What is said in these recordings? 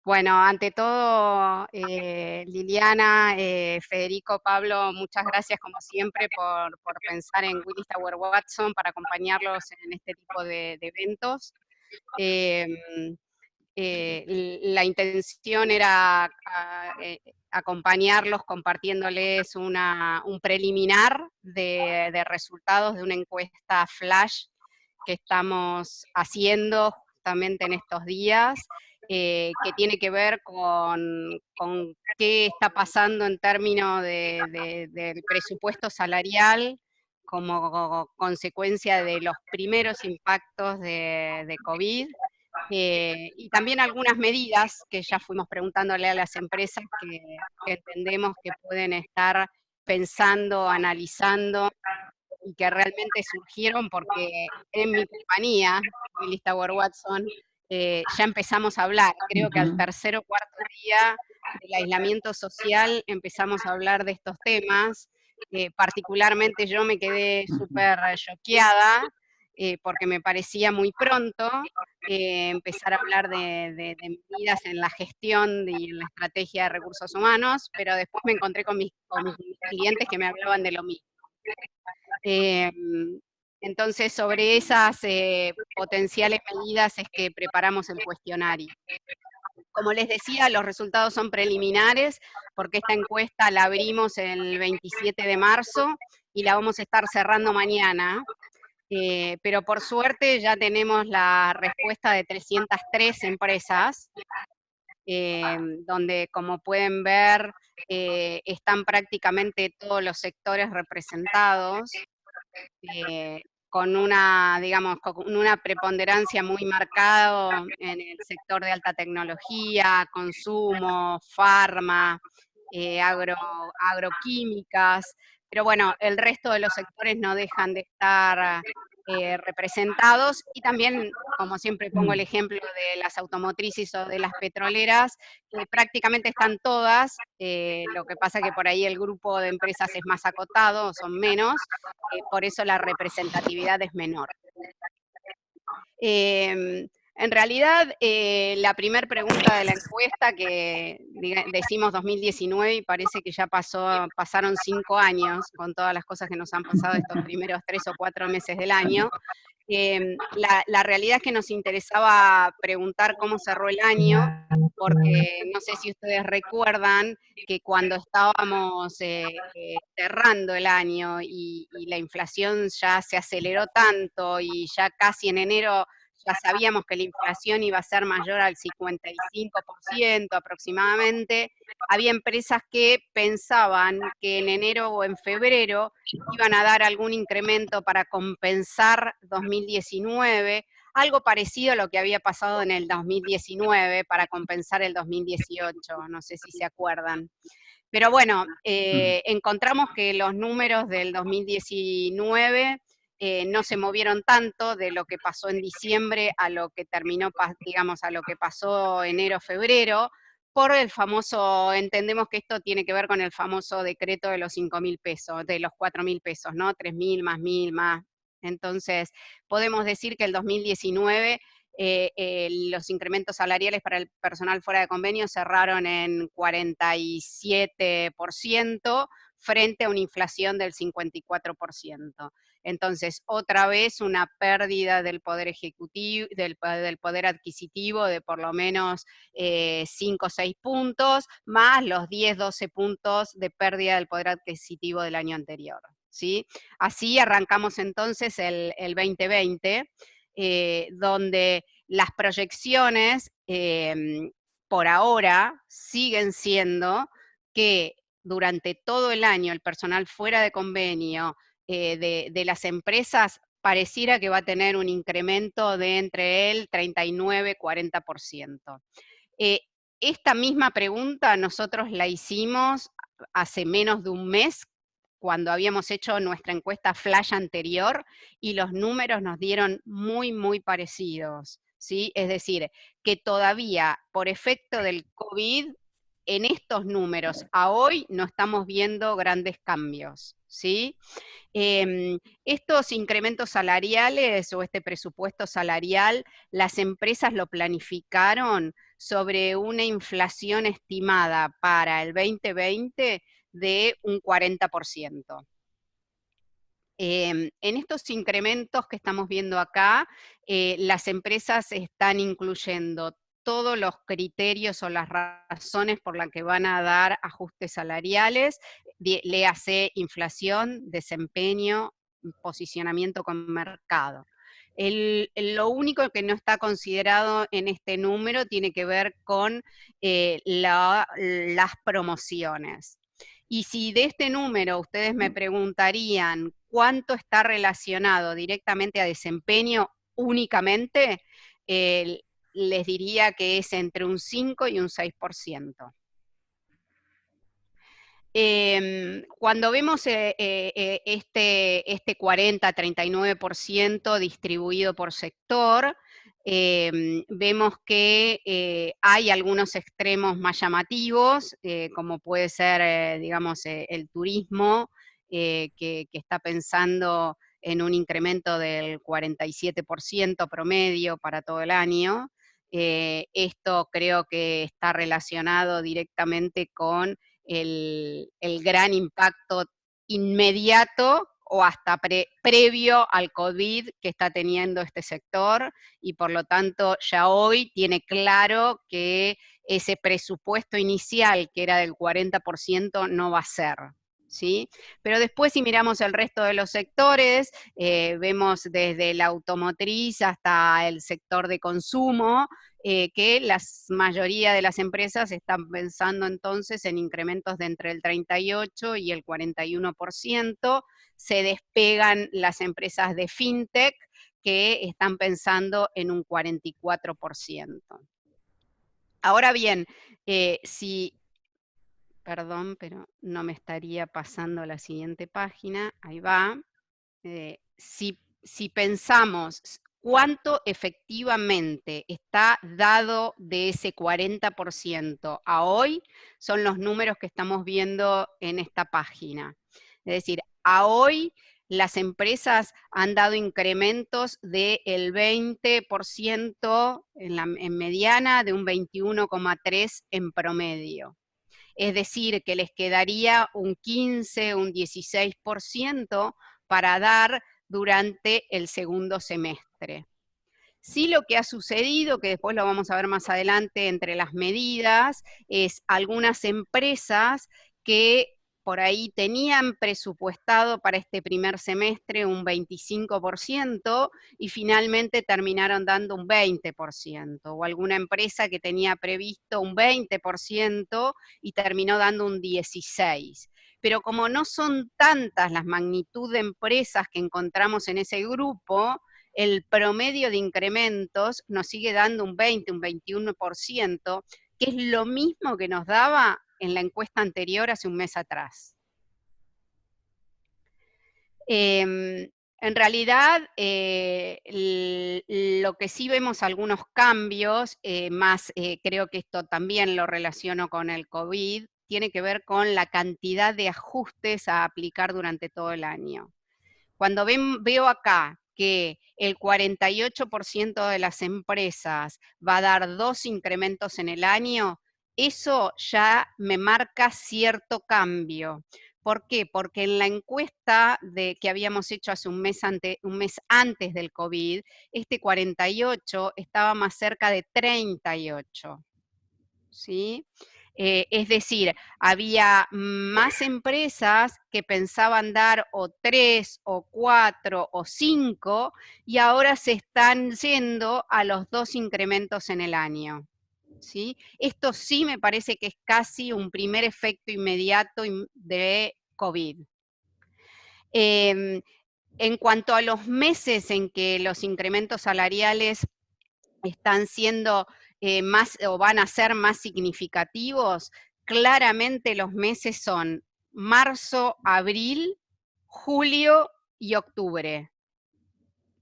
Bueno, ante todo, Liliana, Federico, Pablo, muchas gracias como siempre por pensar en Willis Tower Watson para acompañarlos en este tipo de eventos. Em, la intención era acompañarlos compartiéndoles un preliminar de resultados de una encuesta flash que estamos haciendo justamente en estos días, que tiene que ver con qué está pasando en términos del presupuesto salarial como consecuencia de los primeros impactos de COVID, y también algunas medidas que ya fuimos preguntándole a las empresas que entendemos que pueden estar pensando, analizando y que realmente surgieron porque en mi compañía, Willis Tower Watson, ya empezamos a hablar. Creo que al tercer o cuarto día del aislamiento social empezamos a hablar de estos temas. Particularmente yo me quedé súper choqueada porque me parecía muy pronto empezar a hablar de medidas en la gestión y en la estrategia de recursos humanos, pero después me encontré con mis clientes que me hablaban de lo mismo. Entonces, sobre esas potenciales medidas es que preparamos el cuestionario. Como les decía, los resultados son preliminares, porque esta encuesta la abrimos el 27 de marzo y la vamos a estar cerrando mañana. Pero por suerte ya tenemos la respuesta de 303 empresas, donde, como pueden ver, están prácticamente todos los sectores representados, con una, digamos, con una preponderancia muy marcada en el sector de alta tecnología, consumo, farma, agroquímicas, pero bueno, el resto de los sectores no dejan de estar representados, y también, como siempre pongo el ejemplo de las automotrices o de las petroleras, que prácticamente están todas, lo que pasa que por ahí el grupo de empresas es más acotado, son menos, por eso la representatividad es menor. En realidad, la primera pregunta de la encuesta, que decimos 2019 y parece que ya pasaron 5 años con todas las cosas que nos han pasado estos primeros 3 o 4 meses del año. La realidad es que nos interesaba preguntar cómo cerró el año, porque no sé si ustedes recuerdan que cuando estábamos cerrando el año y la inflación ya se aceleró tanto y ya casi en enero ya sabíamos que la inflación iba a ser mayor al 55% aproximadamente, había empresas que pensaban que en enero o en febrero iban a dar algún incremento para compensar 2019, algo parecido a lo que había pasado en el 2019 para compensar el 2018, no sé si se acuerdan. Pero bueno, encontramos que los números del 2019 no se movieron tanto de lo que pasó en diciembre a lo que terminó, digamos, a lo que pasó enero-febrero, por el famoso, entendemos que esto tiene que ver con el famoso decreto de los 5.000 pesos, de los 4.000 pesos, ¿no? 3.000 más 1.000 más. Entonces, podemos decir que el 2019 los incrementos salariales para el personal fuera de convenio cerraron en 47% frente a una inflación del 54%. Entonces, otra vez una pérdida del poder ejecutivo, del poder adquisitivo de por lo menos 5 o 6 puntos, más los 10, 12 puntos de pérdida del poder adquisitivo del año anterior, ¿sí? Así arrancamos entonces el 2020, donde las proyecciones por ahora siguen siendo que durante todo el año el personal fuera de convenio de las empresas pareciera que va a tener un incremento de entre el 39-40%. Esta misma pregunta nosotros la hicimos hace menos de un mes, cuando habíamos hecho nuestra encuesta flash anterior, y los números nos dieron muy, muy parecidos, ¿sí? Es decir, que todavía por efecto del COVID, en estos números a hoy no estamos viendo grandes cambios, ¿sí? Estos incrementos salariales o este presupuesto salarial, las empresas lo planificaron sobre una inflación estimada para el 2020 de un 40%. En estos incrementos que estamos viendo acá, las empresas están incluyendo todos los criterios o las razones por las que van a dar ajustes salariales, léase inflación, desempeño, posicionamiento con mercado. Lo único que no está considerado en este número tiene que ver con las promociones. Y si de este número ustedes me preguntarían cuánto está relacionado directamente a desempeño únicamente, les diría que es entre un 5 y un 6%. Cuando vemos este 40-39% distribuido por sector, vemos que hay algunos extremos más llamativos, como puede ser, digamos, el turismo, que está pensando en un incremento del 47% promedio para todo el año. Esto creo que está relacionado directamente con el gran impacto inmediato o hasta previo al COVID que está teniendo este sector, y por lo tanto ya hoy tiene claro que ese presupuesto inicial, que era del 40%, no va a ser, ¿sí? Pero después, si miramos el resto de los sectores, vemos desde la automotriz hasta el sector de consumo, que la mayoría de las empresas están pensando entonces en incrementos de entre el 38 y el 41%, se despegan las empresas de fintech, que están pensando en un 44%. Ahora bien, perdón, pero no me estaría pasando la siguiente página, ahí va. Si pensamos cuánto efectivamente está dado de ese 40% a hoy, son los números que estamos viendo en esta página. Es decir, a hoy las empresas han dado incrementos del 20% en mediana, de un 21,3% en promedio. Es decir, que les quedaría un 15, un 16% para dar durante el segundo semestre. Sí, lo que ha sucedido, que después lo vamos a ver más adelante entre las medidas, es algunas empresas que por ahí tenían presupuestado para este primer semestre un 25% y finalmente terminaron dando un 20%, o alguna empresa que tenía previsto un 20% y terminó dando un 16%. Pero como no son tantas las magnitud de empresas que encontramos en ese grupo, el promedio de incrementos nos sigue dando un 20, un 21%, que es lo mismo que nos daba en la encuesta anterior hace un mes atrás. En realidad, lo que sí vemos algunos cambios, creo que esto también lo relaciono con el COVID, tiene que ver con la cantidad de ajustes a aplicar durante todo el año. Cuando veo acá que el 48% de las empresas va a dar 2 incrementos en el año, eso ya me marca cierto cambio. ¿Por qué? Porque en la encuesta que habíamos hecho hace un mes antes del COVID, este 48 estaba más cerca de 38. ¿Sí? Es decir, había más empresas que pensaban dar o 3, o 4, o 5, y ahora se están yendo a los 2 incrementos en el año, ¿sí? Esto sí me parece que es casi un primer efecto inmediato de COVID. En cuanto a los meses en que los incrementos salariales están siendo más o van a ser más significativos, claramente los meses son marzo, abril, julio y octubre.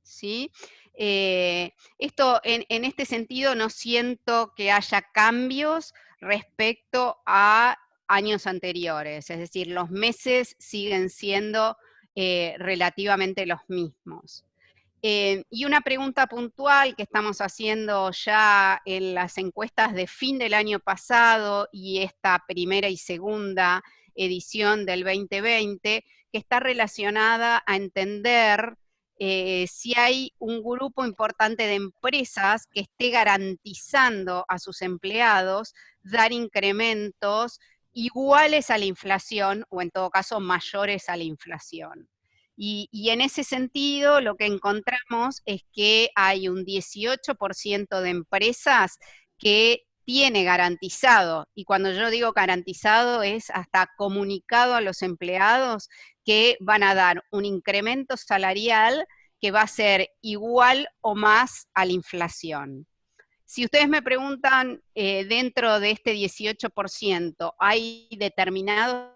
¿Sí? Esto, en este sentido, no siento que haya cambios respecto a años anteriores, es decir, los meses siguen siendo relativamente los mismos. Y una pregunta puntual que estamos haciendo ya en las encuestas de fin del año pasado y esta primera y segunda edición del 2020, que está relacionada a entender si hay un grupo importante de empresas que esté garantizando a sus empleados dar incrementos iguales a la inflación o en todo caso mayores a la inflación. Y en ese sentido lo que encontramos es que hay un 18% de empresas que tiene garantizado, y cuando yo digo garantizado es hasta comunicado a los empleados que van a dar un incremento salarial que va a ser igual o más a la inflación. Si ustedes me preguntan, dentro de este 18%, ¿hay determinados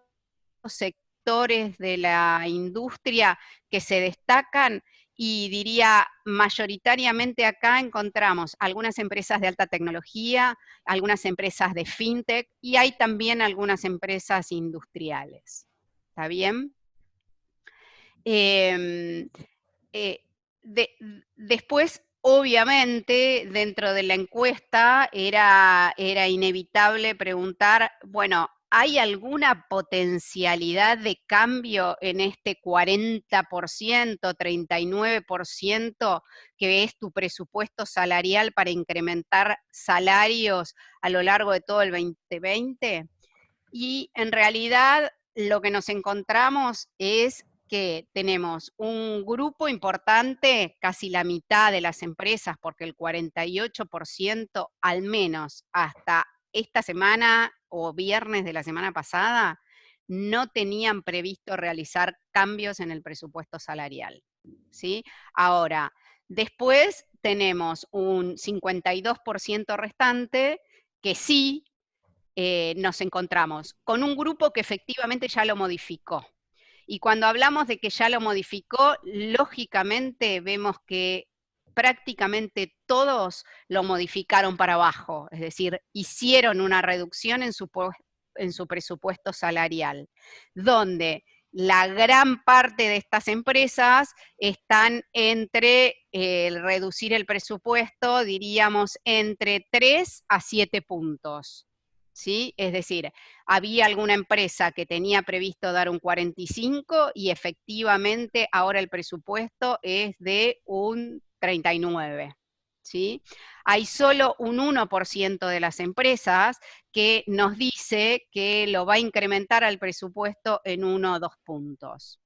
sectores de la industria que se destacan? Y diría, mayoritariamente acá encontramos algunas empresas de alta tecnología, algunas empresas de fintech y hay también algunas empresas industriales. ¿Está bien? Eh, eh, de, después, obviamente, dentro de la encuesta era inevitable preguntar, bueno, ¿hay alguna potencialidad de cambio en este 40%, 39% que es tu presupuesto salarial para incrementar salarios a lo largo de todo el 2020? Y en realidad lo que nos encontramos es que tenemos un grupo importante, casi la mitad de las empresas, porque el 48% al menos hasta esta semana o viernes de la semana pasada, no tenían previsto realizar cambios en el presupuesto salarial, ¿sí? Ahora, después tenemos un 52% restante que sí nos encontramos con un grupo que efectivamente ya lo modificó. Y cuando hablamos de que ya lo modificó, lógicamente vemos que prácticamente todos lo modificaron para abajo, es decir, hicieron una reducción en su presupuesto salarial, donde la gran parte de estas empresas están entre reducir el presupuesto, diríamos, entre 3 a 7 puntos. ¿Sí? Es decir, había alguna empresa que tenía previsto dar un 45 y efectivamente ahora el presupuesto es de un 39. ¿Sí? Hay solo un 1% de las empresas que nos dice que lo va a incrementar al presupuesto en 1 o 2 puntos.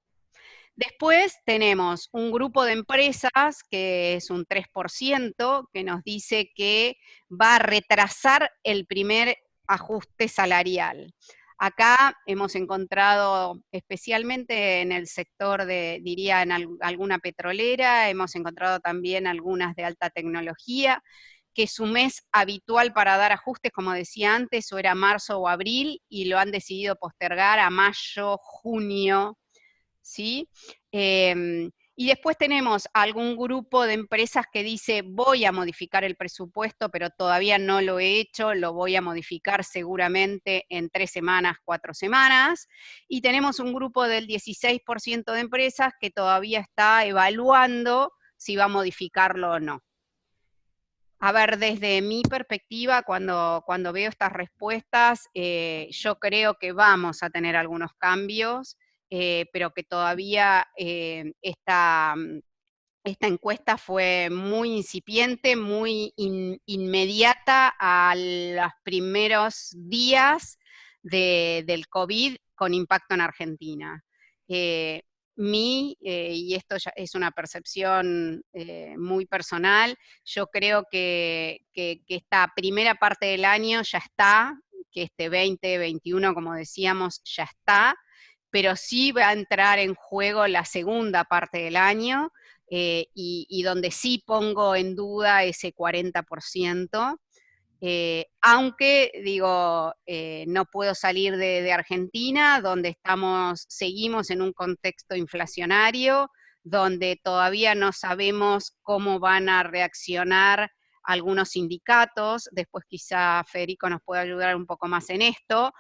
Después tenemos un grupo de empresas, que es un 3%, que nos dice que va a retrasar el primer ajuste salarial. Acá hemos encontrado, especialmente en el sector de, diría, en alguna petrolera, hemos encontrado también algunas de alta tecnología, que su mes habitual para dar ajustes, como decía antes, o era marzo o abril, y lo han decidido postergar a mayo, junio, ¿sí? Y después tenemos algún grupo de empresas que dice, voy a modificar el presupuesto, pero todavía no lo he hecho, lo voy a modificar seguramente en 3 semanas, 4 semanas. Y tenemos un grupo del 16% de empresas que todavía está evaluando si va a modificarlo o no. A ver, desde mi perspectiva, cuando veo estas respuestas, yo creo que vamos a tener algunos cambios, pero que todavía esta encuesta fue muy incipiente, muy inmediata a los primeros días del COVID con impacto en Argentina. Eh, y esto ya es una percepción muy personal, yo creo que esta primera parte del año ya está, que este 2021, como decíamos, ya está, pero sí va a entrar en juego la segunda parte del año, y donde sí pongo en duda ese 40%, aunque digo, no puedo salir de Argentina, donde seguimos en un contexto inflacionario, donde todavía no sabemos cómo van a reaccionar algunos sindicatos, después quizá Federico nos puede ayudar un poco más en esto,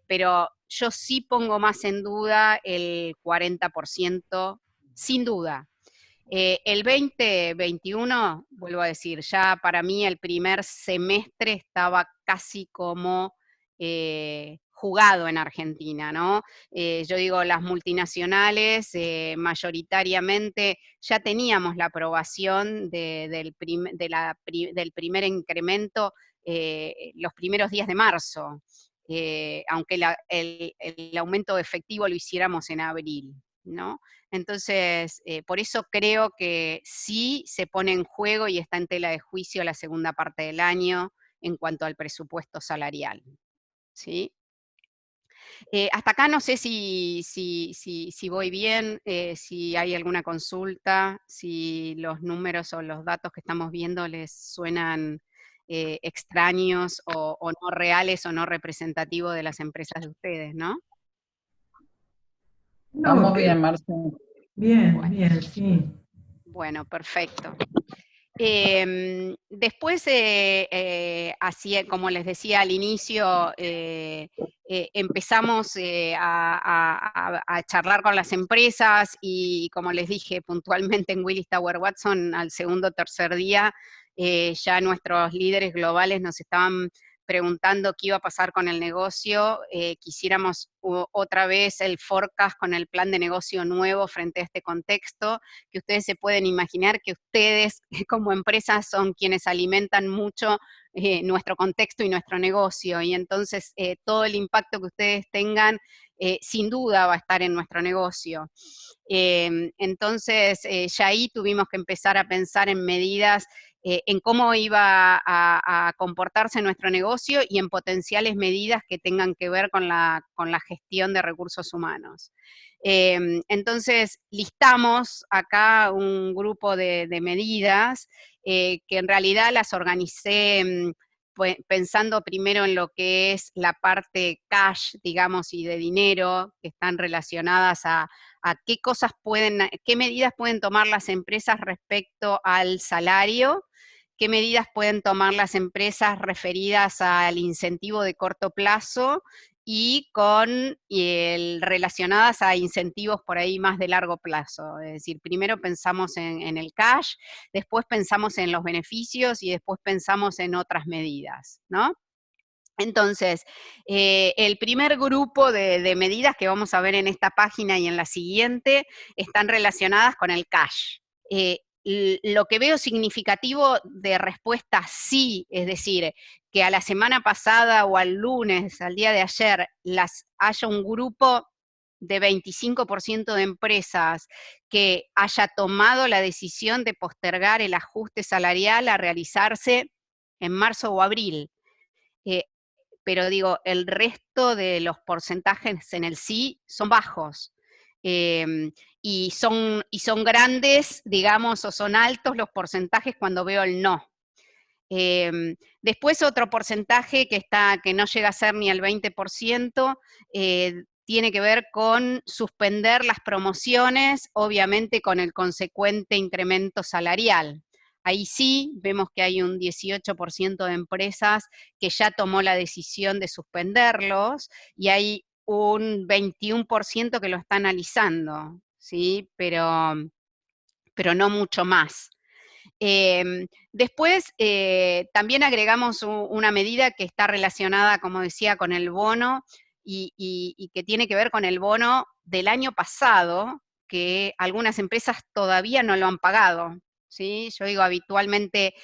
pero yo sí pongo más en duda el 40%, sin duda. El 2021, vuelvo a decir, ya para mí el primer semestre estaba casi como jugado en Argentina, ¿no? Yo digo, las multinacionales mayoritariamente ya teníamos la aprobación del primer incremento los primeros días de marzo, aunque el aumento efectivo lo hiciéramos en abril, ¿no? Entonces, por eso creo que sí se pone en juego y está en tela de juicio la segunda parte del año en cuanto al presupuesto salarial, ¿sí? Hasta acá no sé si voy bien, si hay alguna consulta, si los números o los datos que estamos viendo les suenan extraños o no reales o no representativos de las empresas de ustedes, ¿no? No, Vamos bien, Marce. bien, Bueno, bien, sí. bueno, perfecto. Después, así como les decía al inicio, empezamos a charlar con las empresas y como les dije puntualmente en Willis Tower Watson, al segundo o tercer día, ya nuestros líderes globales nos estaban preguntando qué iba a pasar con el negocio, quisiéramos otra vez el forecast con el plan de negocio nuevo frente a este contexto, que ustedes se pueden imaginar que ustedes como empresas son quienes alimentan mucho nuestro contexto y nuestro negocio, y entonces todo el impacto que ustedes tengan sin duda va a estar en nuestro negocio. Entonces ya ahí tuvimos que empezar a pensar en medidas en cómo iba a comportarse nuestro negocio y en potenciales medidas que tengan que ver con la gestión de recursos humanos. Entonces, listamos acá un grupo de medidas que en realidad las organicé pensando primero en lo que es la parte cash, digamos, y de dinero, que están relacionadas a qué cosas qué medidas pueden tomar las empresas respecto al salario, qué medidas pueden tomar las empresas referidas al incentivo de corto plazo y relacionadas a incentivos por ahí más de largo plazo. Es decir, primero pensamos en el cash, después pensamos en los beneficios y después pensamos en otras medidas, ¿no? Entonces, el primer grupo de medidas que vamos a ver en esta página y en la siguiente están relacionadas con el cash. Lo que veo significativo de respuesta sí, es decir, que a la semana pasada o al lunes, al día de ayer, haya un grupo de 25% de empresas que haya tomado la decisión de postergar el ajuste salarial a realizarse en marzo o abril. Pero digo, el resto de los porcentajes en el sí son bajos. Y son grandes, digamos, o son altos los porcentajes cuando veo el no. Después otro porcentaje que no llega a ser ni el 20%, tiene que ver con suspender las promociones, obviamente con el consecuente incremento salarial. Ahí sí vemos que hay un 18% de empresas que ya tomó la decisión de suspenderlos y hay un 21% que lo está analizando, ¿sí? Pero no mucho más. Después, también agregamos una medida que está relacionada, como decía, con el bono y que tiene que ver con el bono del año pasado, que algunas empresas todavía no lo han pagado, ¿sí? Yo digo, habitualmente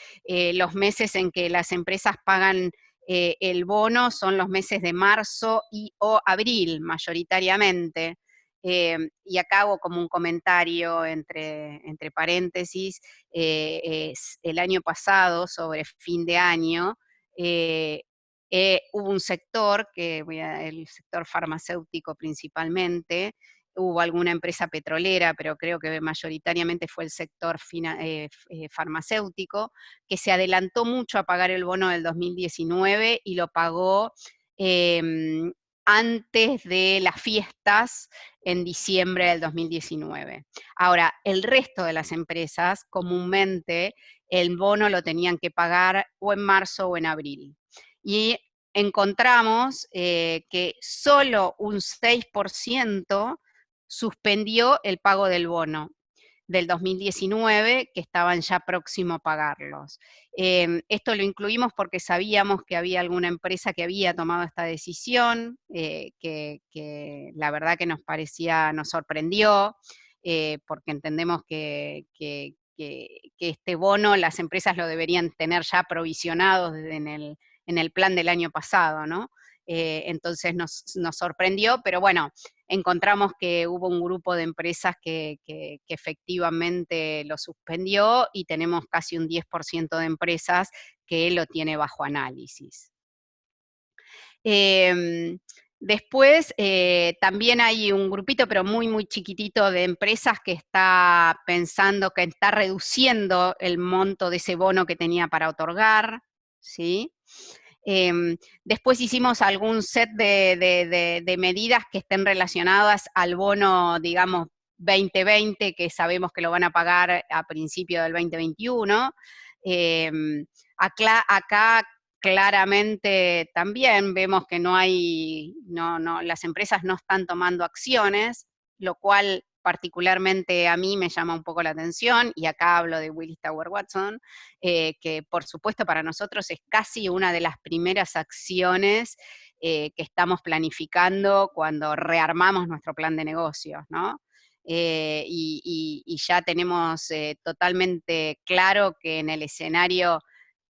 los meses en que las empresas pagan el bono son los meses de marzo o abril, mayoritariamente. Y acá hago como un comentario entre paréntesis, el año pasado, sobre fin de año, hubo un sector, el sector farmacéutico principalmente, hubo alguna empresa petrolera, pero creo que mayoritariamente fue el sector farmacéutico, que se adelantó mucho a pagar el bono del 2019 y lo pagó antes de las fiestas en diciembre del 2019. Ahora, el resto de las empresas, comúnmente, el bono lo tenían que pagar o en marzo o en abril. Y encontramos que solo un 6% suspendió el pago del bono. del 2019 que estaban ya próximos a pagarlos. Esto lo incluimos porque sabíamos que había alguna empresa que había tomado esta decisión, que la verdad que nos sorprendió, porque entendemos que este bono las empresas lo deberían tener ya provisionado en el plan del año pasado, ¿no? Entonces nos sorprendió, pero bueno, encontramos que hubo un grupo de empresas que efectivamente lo suspendió y tenemos casi un 10% de empresas que lo tiene bajo análisis. Después, también hay un grupito, pero muy, muy chiquitito de empresas que está pensando, que está reduciendo el monto de ese bono que tenía para otorgar, ¿sí? Después hicimos algún set de medidas que estén relacionadas al bono, digamos, 2020, que sabemos que lo van a pagar a principio del 2021. Acá claramente también vemos que las empresas no están tomando acciones, lo cual particularmente a mí me llama un poco la atención, y acá hablo de Willis Tower Watson, que por supuesto para nosotros es casi una de las primeras acciones que estamos planificando cuando rearmamos nuestro plan de negocios, ¿no? Y ya tenemos totalmente claro que en el escenario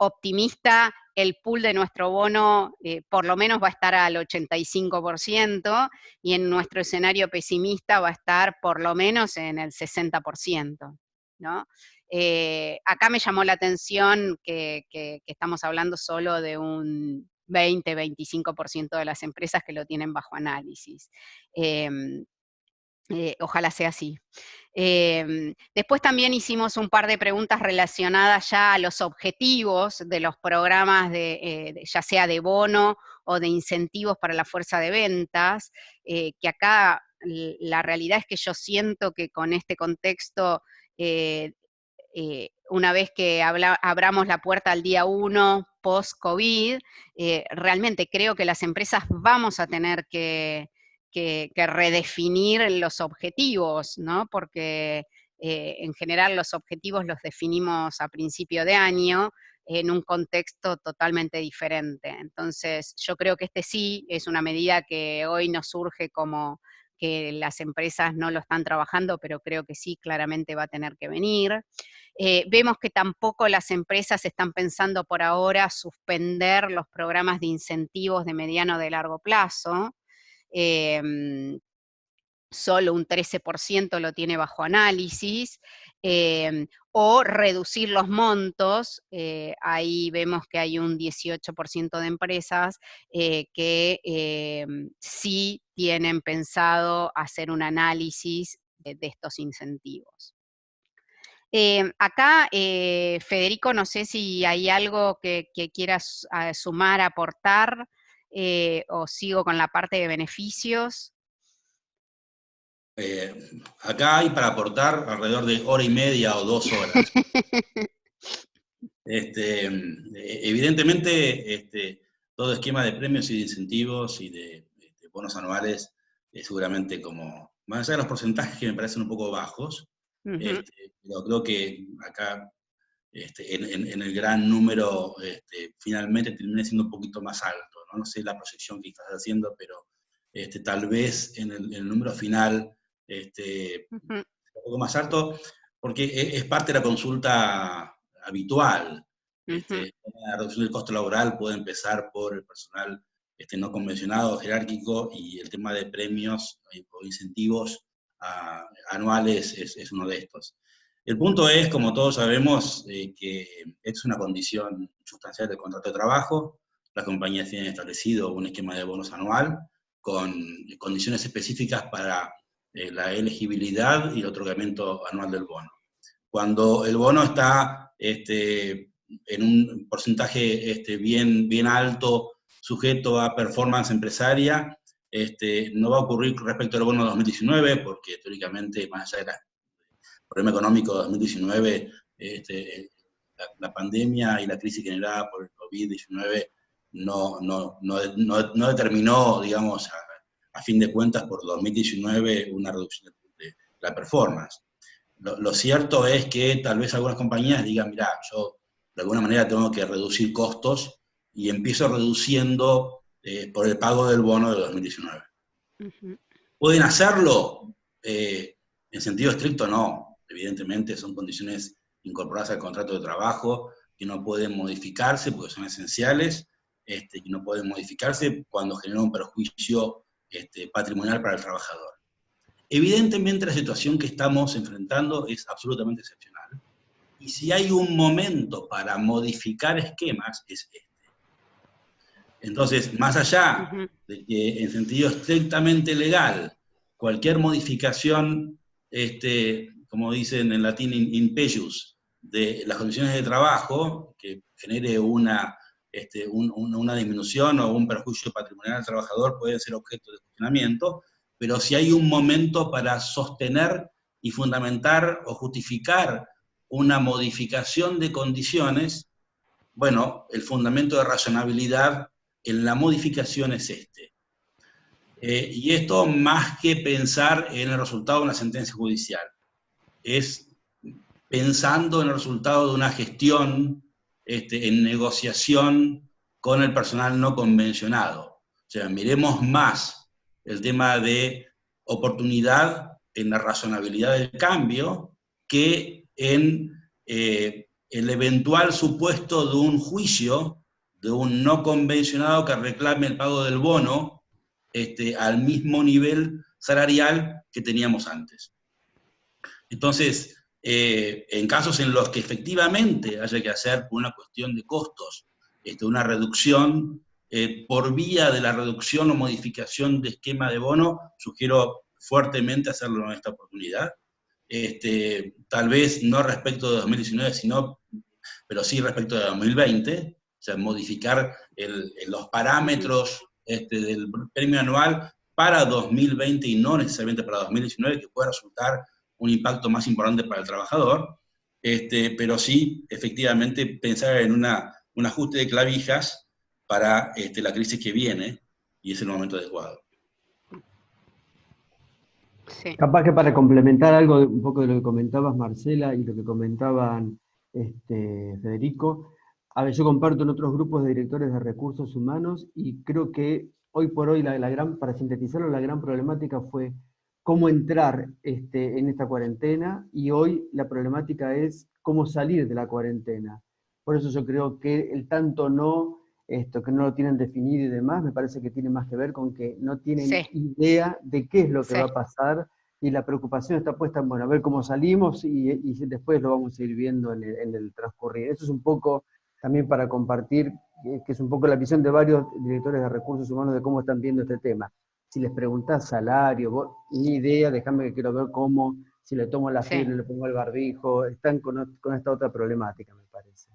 optimista el pool de nuestro bono por lo menos va a estar al 85%, y en nuestro escenario pesimista va a estar por lo menos en el 60%, ¿no? Acá me llamó la atención que estamos hablando solo de un 20-25% de las empresas que lo tienen bajo análisis. Ojalá sea así. Después también hicimos un par de preguntas relacionadas ya a los objetivos de los programas, ya sea de bono o de incentivos para la fuerza de ventas, que acá la realidad es que yo siento que con este contexto, una vez que abramos la puerta al día 1 post-COVID, realmente creo que las empresas vamos a tener que redefinir los objetivos, ¿no? Porque en general los objetivos los definimos a principio de año en un contexto totalmente diferente. Entonces, yo creo que este sí es una medida que hoy nos surge como que las empresas no lo están trabajando, pero creo que sí, claramente va a tener que venir. Vemos que tampoco las empresas están pensando por ahora suspender los programas de incentivos de mediano o de largo plazo. Solo un 13% lo tiene bajo análisis, o reducir los montos, ahí vemos que hay un 18% de empresas que sí tienen pensado hacer un análisis de estos incentivos. Acá, Federico, no sé si hay algo que quieras sumar, aportar, o sigo con la parte de beneficios. Acá hay para aportar alrededor de hora y media o 2 horas. Evidentemente, todo esquema de premios y de incentivos y de bonos anuales, seguramente como, van a ser los porcentajes que me parecen un poco bajos, pero creo que acá en el gran número finalmente termina siendo un poquito más alto, ¿no? No sé la proyección que estás haciendo, pero tal vez en el número final un poco más alto, porque es parte de la consulta habitual. La reducción del costo laboral puede empezar por el personal no convencionado, jerárquico, y el tema de premios o incentivos anuales es uno de estos. El punto es, como todos sabemos, que es una condición sustancial del contrato de trabajo. Las compañías tienen establecido un esquema de bonos anual con condiciones específicas para la elegibilidad y el otorgamiento anual del bono. Cuando el bono está en un porcentaje bien alto, sujeto a performance empresaria, no va a ocurrir respecto al bono 2019, porque teóricamente, más allá del problema económico de 2019, la pandemia y la crisis generada por el COVID-19 no determinó, digamos, a fin de cuentas, por 2019 una reducción de la performance. lo cierto es que tal vez algunas compañías digan, mira, yo de alguna manera tengo que reducir costos y empiezo reduciendo por el pago del bono de 2019. Ujú. ¿Pueden hacerlo? En sentido estricto, no. Evidentemente son condiciones incorporadas al contrato de trabajo que no pueden modificarse porque son esenciales, y no pueden modificarse cuando genera un perjuicio patrimonial para el trabajador. Evidentemente la situación que estamos enfrentando es absolutamente excepcional. Y si hay un momento para modificar esquemas, es este. Entonces, más allá de que en sentido estrictamente legal, cualquier modificación, como dicen en latín, in peius, de las condiciones de trabajo, que genere una disminución o un perjuicio patrimonial al trabajador, puede ser objeto de cuestionamiento, pero si hay un momento para sostener y fundamentar o justificar una modificación de condiciones, bueno, el fundamento de razonabilidad en la modificación es este. Y esto más que pensar en el resultado de una sentencia judicial, es pensando en el resultado de una gestión en negociación con el personal no convencionado. O sea, miremos más el tema de oportunidad en la razonabilidad del cambio que en el eventual supuesto de un juicio de un no convencionado que reclame el pago del bono al mismo nivel salarial que teníamos antes. Entonces, en casos en los que efectivamente haya que hacer por una cuestión de costos una reducción, por vía de la reducción o modificación de esquema de bono, sugiero fuertemente hacerlo en esta oportunidad. Tal vez no respecto de 2019, pero sí respecto de 2020, o sea, modificar los parámetros del premio anual para 2020 y no necesariamente para 2019, que puede resultar un impacto más importante para el trabajador, pero sí, efectivamente, pensar en un ajuste de clavijas para la crisis que viene, y es el momento adecuado. Sí. Capaz que para complementar algo, un poco de lo que comentabas, Marcela, y lo que comentaban Federico, a ver, yo comparto en otros grupos de directores de recursos humanos y creo que hoy por hoy, para sintetizarlo, la gran problemática fue cómo entrar en esta cuarentena, y hoy la problemática es cómo salir de la cuarentena. Por eso yo creo que el tanto no, que no lo tienen definido y demás, me parece que tiene más que ver con que no tienen idea de qué es lo que va a pasar, y la preocupación está puesta en, bueno, a ver cómo salimos y después lo vamos a ir viendo en el transcurrir. Eso es un poco también para compartir, que es un poco la visión de varios directores de recursos humanos de cómo están viendo este tema. Si les preguntás salario, ni idea, déjame que quiero ver cómo, si le tomo la fibra, le pongo el barbijo, están con esta otra problemática, me parece.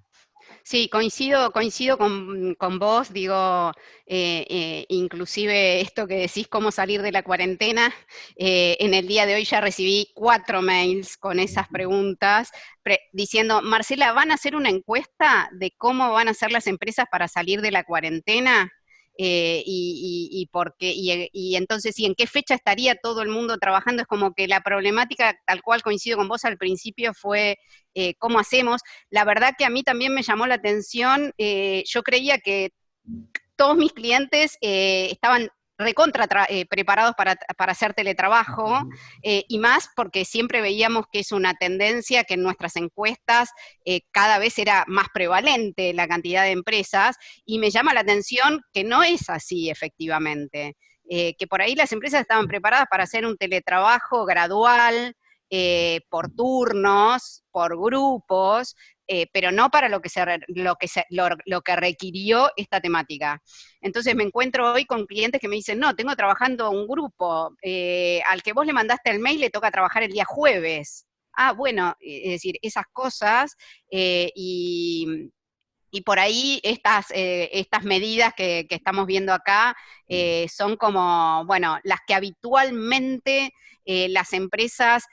Sí, coincido con vos, digo, inclusive esto que decís, cómo salir de la cuarentena, en el día de hoy ya recibí 4 mails con esas preguntas, diciendo, Marcela, ¿van a hacer una encuesta de cómo van a ser las empresas para salir de la cuarentena? Y entonces, ¿y en qué fecha estaría todo el mundo trabajando? Es como que la problemática, tal cual coincido con vos al principio, fue cómo hacemos. La verdad que a mí también me llamó la atención, yo creía que todos mis clientes estaban recontra preparados para hacer teletrabajo, y más porque siempre veíamos que es una tendencia que en nuestras encuestas cada vez era más prevalente la cantidad de empresas, y me llama la atención que no es así efectivamente, que por ahí las empresas estaban preparadas para hacer un teletrabajo gradual, por turnos, por grupos, pero no para lo que requirió esta temática. Entonces me encuentro hoy con clientes que me dicen, no, tengo trabajando un grupo, al que vos le mandaste el mail le toca trabajar el día jueves. Ah, bueno, es decir, esas cosas, y por ahí estas medidas que estamos viendo acá son como, bueno, las que habitualmente las empresas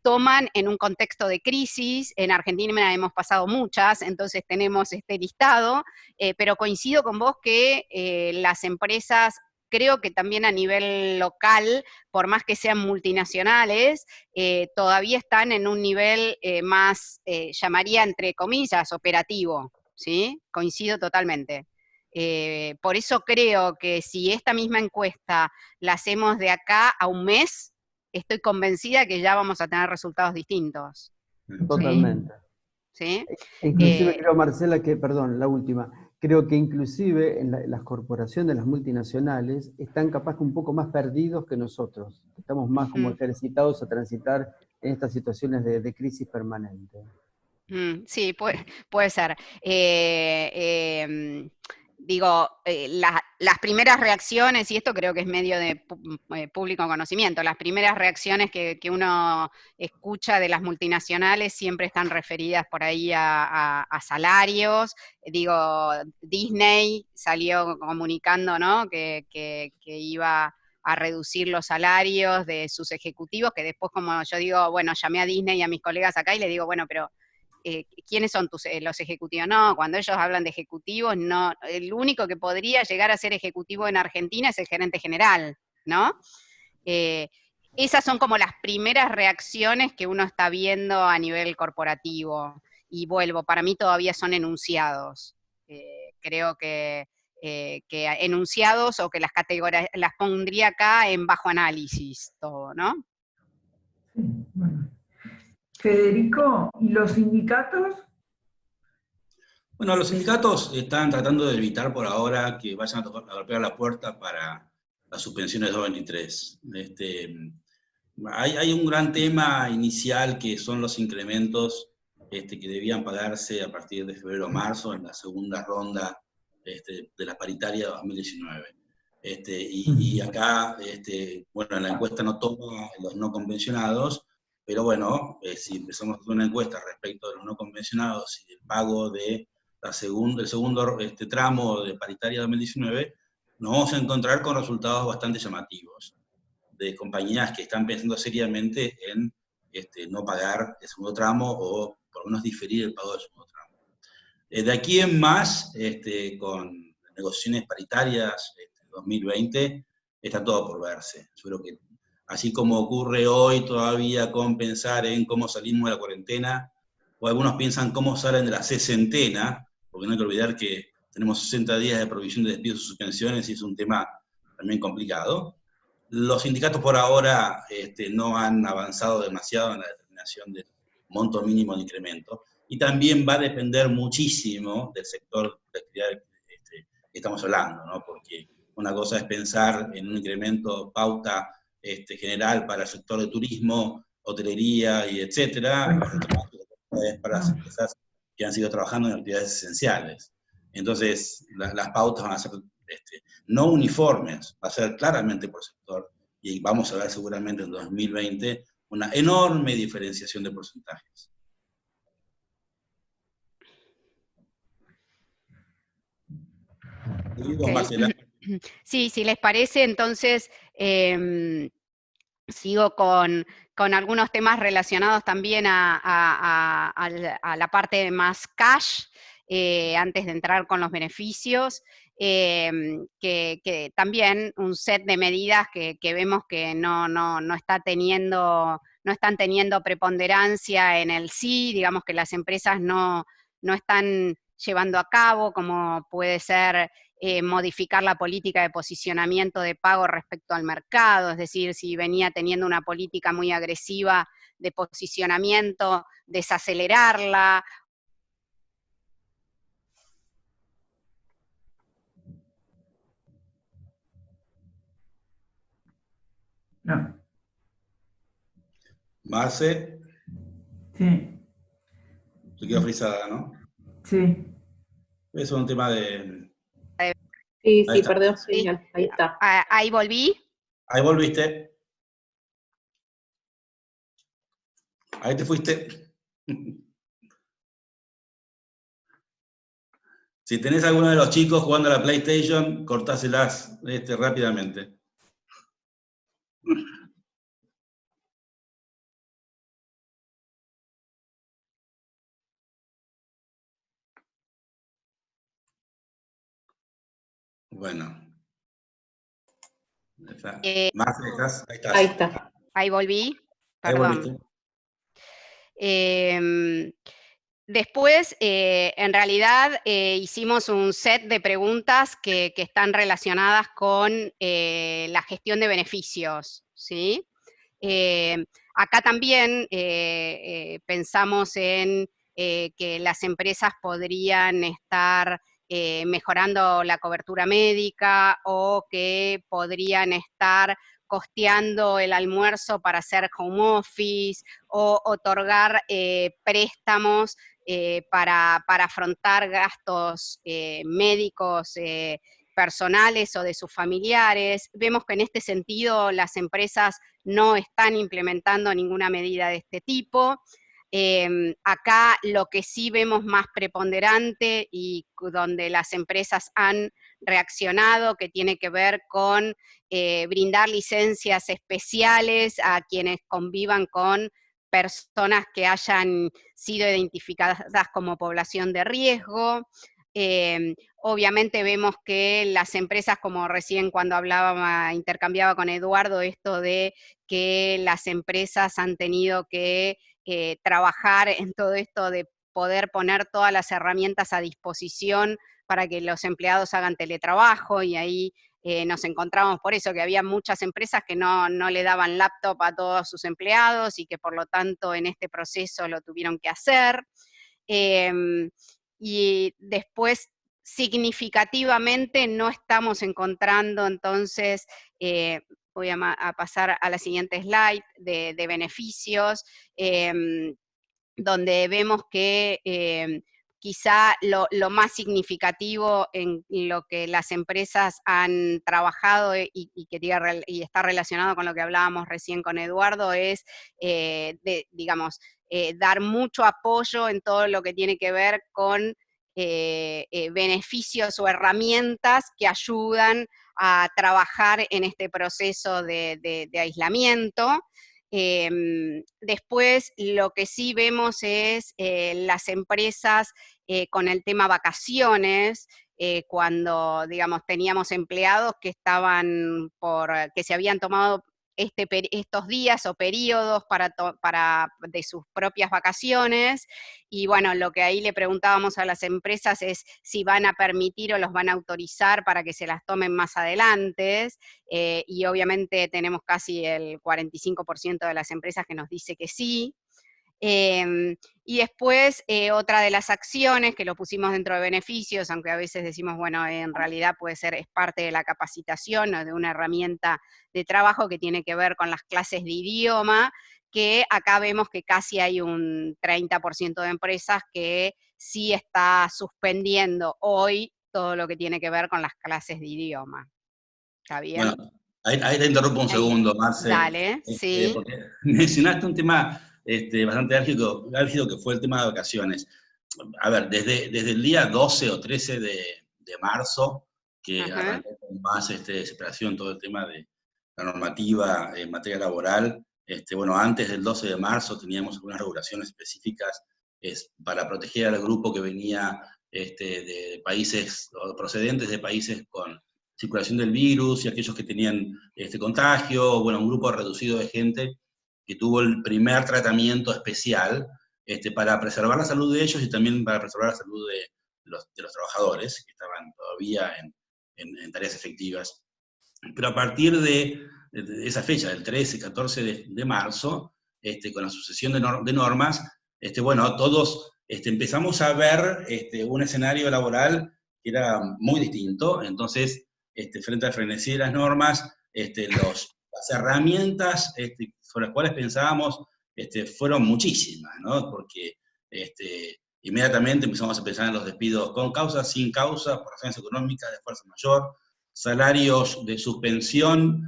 toman en un contexto de crisis. En Argentina hemos pasado muchas, entonces tenemos este listado, pero coincido con vos que las empresas creo que también a nivel local, por más que sean multinacionales, todavía están en un nivel más, llamaría entre comillas, operativo, ¿sí? Coincido totalmente. Por eso creo que si esta misma encuesta la hacemos de acá a un mes, estoy convencida que ya vamos a tener resultados distintos. Totalmente. ¿Sí? Inclusive creo, Marcela, que, perdón, la última, creo que inclusive en las corporaciones, las multinacionales, están capaz que un poco más perdidos que nosotros. Estamos más como ejercitados a transitar en estas situaciones de crisis permanente. Sí, puede ser. Digo, las primeras reacciones, y esto creo que es medio de público conocimiento, las primeras reacciones que uno escucha de las multinacionales siempre están referidas por ahí a salarios. Digo, Disney salió comunicando, ¿no?, que iba a reducir los salarios de sus ejecutivos, que después, como yo digo, bueno, llamé a Disney y a mis colegas acá y le digo, bueno, pero ¿quiénes son los ejecutivos? No, cuando ellos hablan de ejecutivos, no, el único que podría llegar a ser ejecutivo en Argentina es el gerente general, ¿no? Esas son como las primeras reacciones que uno está viendo a nivel corporativo. Y vuelvo, para mí todavía son enunciados. Creo que enunciados, o que las pondría acá en bajo análisis, todo, ¿no? Sí, bueno. Federico, ¿y los sindicatos? Bueno, los sindicatos están tratando de evitar por ahora que vayan a golpear la puerta para las suspensiones 223. Hay un gran tema inicial que son los incrementos que debían pagarse a partir de febrero o marzo en la segunda ronda de la paritaria 2019. Y acá, bueno, en la encuesta no toma los no convencionados, pero bueno, si empezamos a hacer una encuesta respecto de los no convencionados y del pago de el segundo tramo de paritaria 2019, nos vamos a encontrar con resultados bastante llamativos, de compañías que están pensando seriamente en no pagar el segundo tramo, o por lo menos diferir el pago del segundo tramo. De aquí en más, con negociaciones paritarias 2020, está todo por verse. Yo creo que así como ocurre hoy todavía con pensar en cómo salimos de la cuarentena, o algunos piensan cómo salen de la sesentena, porque no hay que olvidar que tenemos 60 días de provisión de despidos y suspensiones, y es un tema también complicado. Los sindicatos por ahora no han avanzado demasiado en la determinación del monto mínimo de incremento, y también va a depender muchísimo del sector de actividad que estamos hablando, ¿no? Porque una cosa es pensar en un incremento pauta general para el sector de turismo, hotelería y etcétera, es para las empresas que han sido trabajando en actividades esenciales. Entonces, las pautas van a ser no uniformes, va a ser claramente por sector, y vamos a ver seguramente en 2020 una enorme diferenciación de porcentajes. Okay. Sí, si les parece, entonces sigo con algunos temas relacionados también a la parte más cash, antes de entrar con los beneficios, que también un set de medidas que vemos que no están teniendo preponderancia en el sí, digamos que las empresas no están llevando a cabo, como puede ser modificar la política de posicionamiento de pago respecto al mercado, es decir, si venía teniendo una política muy agresiva de posicionamiento, desacelerarla. No. Marce. Sí. Se quedó frisada, ¿no? Sí. Es un tema de... Sí, perdió señal. Ahí está. Ahí volví. Ahí volviste. Ahí te fuiste. Si tenés alguno de los chicos jugando a la PlayStation, cortáselas rápidamente. Bueno. Marce, ¿estás? Ahí estás. Ahí está. Ahí volví, Ahí perdón. volviste. Después, en realidad, hicimos un set de preguntas que están relacionadas con la gestión de beneficios, ¿sí? Acá también pensamos en que las empresas podrían estar mejorando la cobertura médica o que podrían estar costeando el almuerzo para hacer home office o otorgar préstamos para afrontar gastos médicos personales o de sus familiares. Vemos que en este sentido las empresas no están implementando ninguna medida de este tipo. Acá lo que sí vemos más preponderante y donde las empresas han reaccionado, que tiene que ver con brindar licencias especiales a quienes convivan con personas que hayan sido identificadas como población de riesgo. Obviamente vemos que las empresas, como recién cuando intercambiaba con Eduardo, esto de que las empresas han tenido que trabajar en todo esto de poder poner todas las herramientas a disposición para que los empleados hagan teletrabajo, y ahí nos encontramos por eso, que había muchas empresas que no le daban laptop a todos sus empleados y que por lo tanto en este proceso lo tuvieron que hacer. Y después, significativamente, no estamos encontrando entonces, voy a pasar a la siguiente slide, de beneficios, donde vemos que quizá lo más significativo en lo que las empresas han trabajado y está relacionado con lo que hablábamos recién con Eduardo, es, dar mucho apoyo en todo lo que tiene que ver con beneficios o herramientas que ayudan a trabajar en este proceso de aislamiento. Después, lo que sí vemos es las empresas con el tema vacaciones, cuando, digamos, teníamos empleados que que se habían tomado estos días o periodos de sus propias vacaciones, y bueno, lo que ahí le preguntábamos a las empresas es si van a permitir o los van a autorizar para que se las tomen más adelante, y obviamente tenemos casi el 45% de las empresas que nos dice que sí. Y después, otra de las acciones que lo pusimos dentro de beneficios, aunque a veces decimos, bueno, en realidad es parte de la capacitación o de una herramienta de trabajo que tiene que ver con las clases de idioma, que acá vemos que casi hay un 30% de empresas que sí está suspendiendo hoy todo lo que tiene que ver con las clases de idioma. ¿Está bien? Bueno, ahí te interrumpo un segundo, Marce. Dale, sí. Porque mencionaste un tema bastante álgido, que fue el tema de vacaciones. A ver, desde el día 12 o 13 de marzo, que arrancó con más separación todo el tema de la normativa en materia laboral, bueno, antes del 12 de marzo teníamos algunas regulaciones específicas para proteger al grupo que venía de países, o procedentes de países con circulación del virus, y aquellos que tenían contagio, bueno, un grupo reducido de gente que tuvo el primer tratamiento especial para preservar la salud de ellos y también para preservar la salud de los trabajadores que estaban todavía en tareas efectivas. Pero a partir de esa fecha, del 13, 14 de marzo, con la sucesión de normas, bueno, todos empezamos a ver un escenario laboral que era muy distinto. Entonces, frente al frenesí de las normas, las herramientas sobre las cuales pensábamos fueron muchísimas, ¿no? Porque inmediatamente empezamos a pensar en los despidos con causa, sin causa, por razones económicas, de fuerza mayor, salarios de suspensión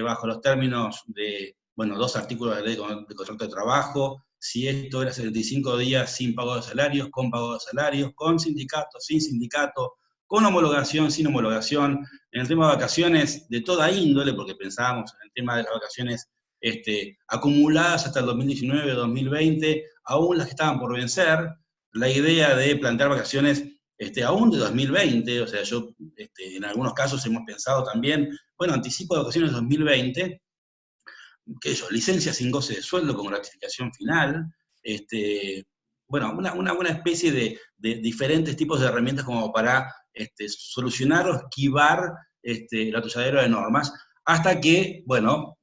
bajo los términos de, bueno, 2 artículos de la ley de contrato de trabajo, si esto era 75 días sin pago de salarios, con pago de salarios, con sindicato, sin sindicato, con homologación, sin homologación, en el tema de vacaciones de toda índole, porque pensábamos en el tema de las vacaciones acumuladas hasta el 2019, 2020, aún las que estaban por vencer, la idea de plantear vacaciones aún de 2020, o sea, yo en algunos casos hemos pensado también, bueno, anticipo de vacaciones de 2020, que eso, licencia sin goce de sueldo con gratificación final, bueno, una especie de diferentes tipos de herramientas como para solucionar o esquivar el atolladero de normas, hasta que, bueno,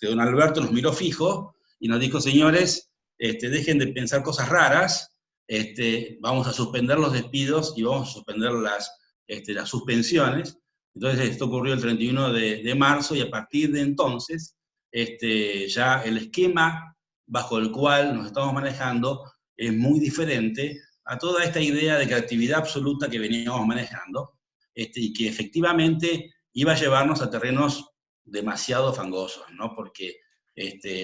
don Alberto nos miró fijo y nos dijo, señores, dejen de pensar cosas raras, vamos a suspender los despidos y vamos a suspender las suspensiones. Entonces esto ocurrió el 31 de marzo y a partir de entonces ya el esquema bajo el cual nos estamos manejando es muy diferente a toda esta idea de creatividad absoluta que veníamos manejando, y que efectivamente iba a llevarnos a terrenos demasiado fangosos, ¿no? Porque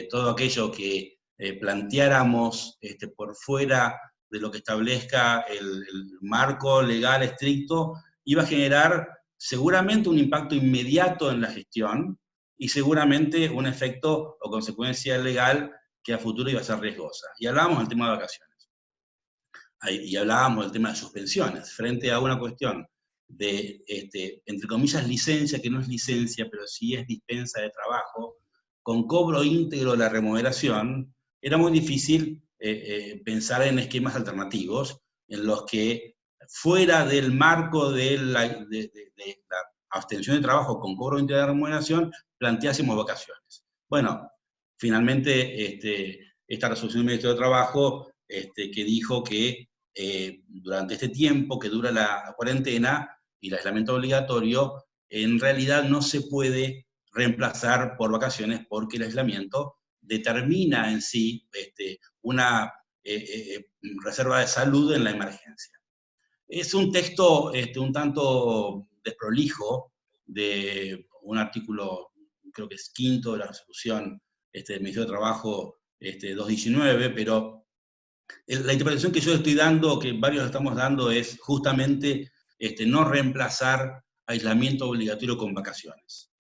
todo aquello que planteáramos por fuera de lo que establezca el marco legal estricto, iba a generar seguramente un impacto inmediato en la gestión, y seguramente un efecto o consecuencia legal que a futuro iba a ser riesgosa. Y hablábamos del tema de vacaciones. Y hablábamos del tema de suspensiones, frente a una cuestión de, entre comillas, licencia, que no es licencia, pero sí es dispensa de trabajo, con cobro íntegro de la remuneración, era muy difícil pensar en esquemas alternativos, en los que fuera del marco de la abstención de trabajo con cobro íntegro de remuneración, planteásemos vacaciones. Bueno, finalmente esta resolución del Ministerio de Trabajo que dijo que durante este tiempo que dura la cuarentena y el aislamiento obligatorio, en realidad no se puede reemplazar por vacaciones porque el aislamiento determina en sí una reserva de salud en la emergencia. Es un texto un tanto desprolijo de un artículo, creo que es quinto de la resolución del Ministerio de Trabajo 219, pero la interpretación que yo estoy dando, que varios estamos dando, es justamente no reemplazar aislamiento obligatorio con vacaciones.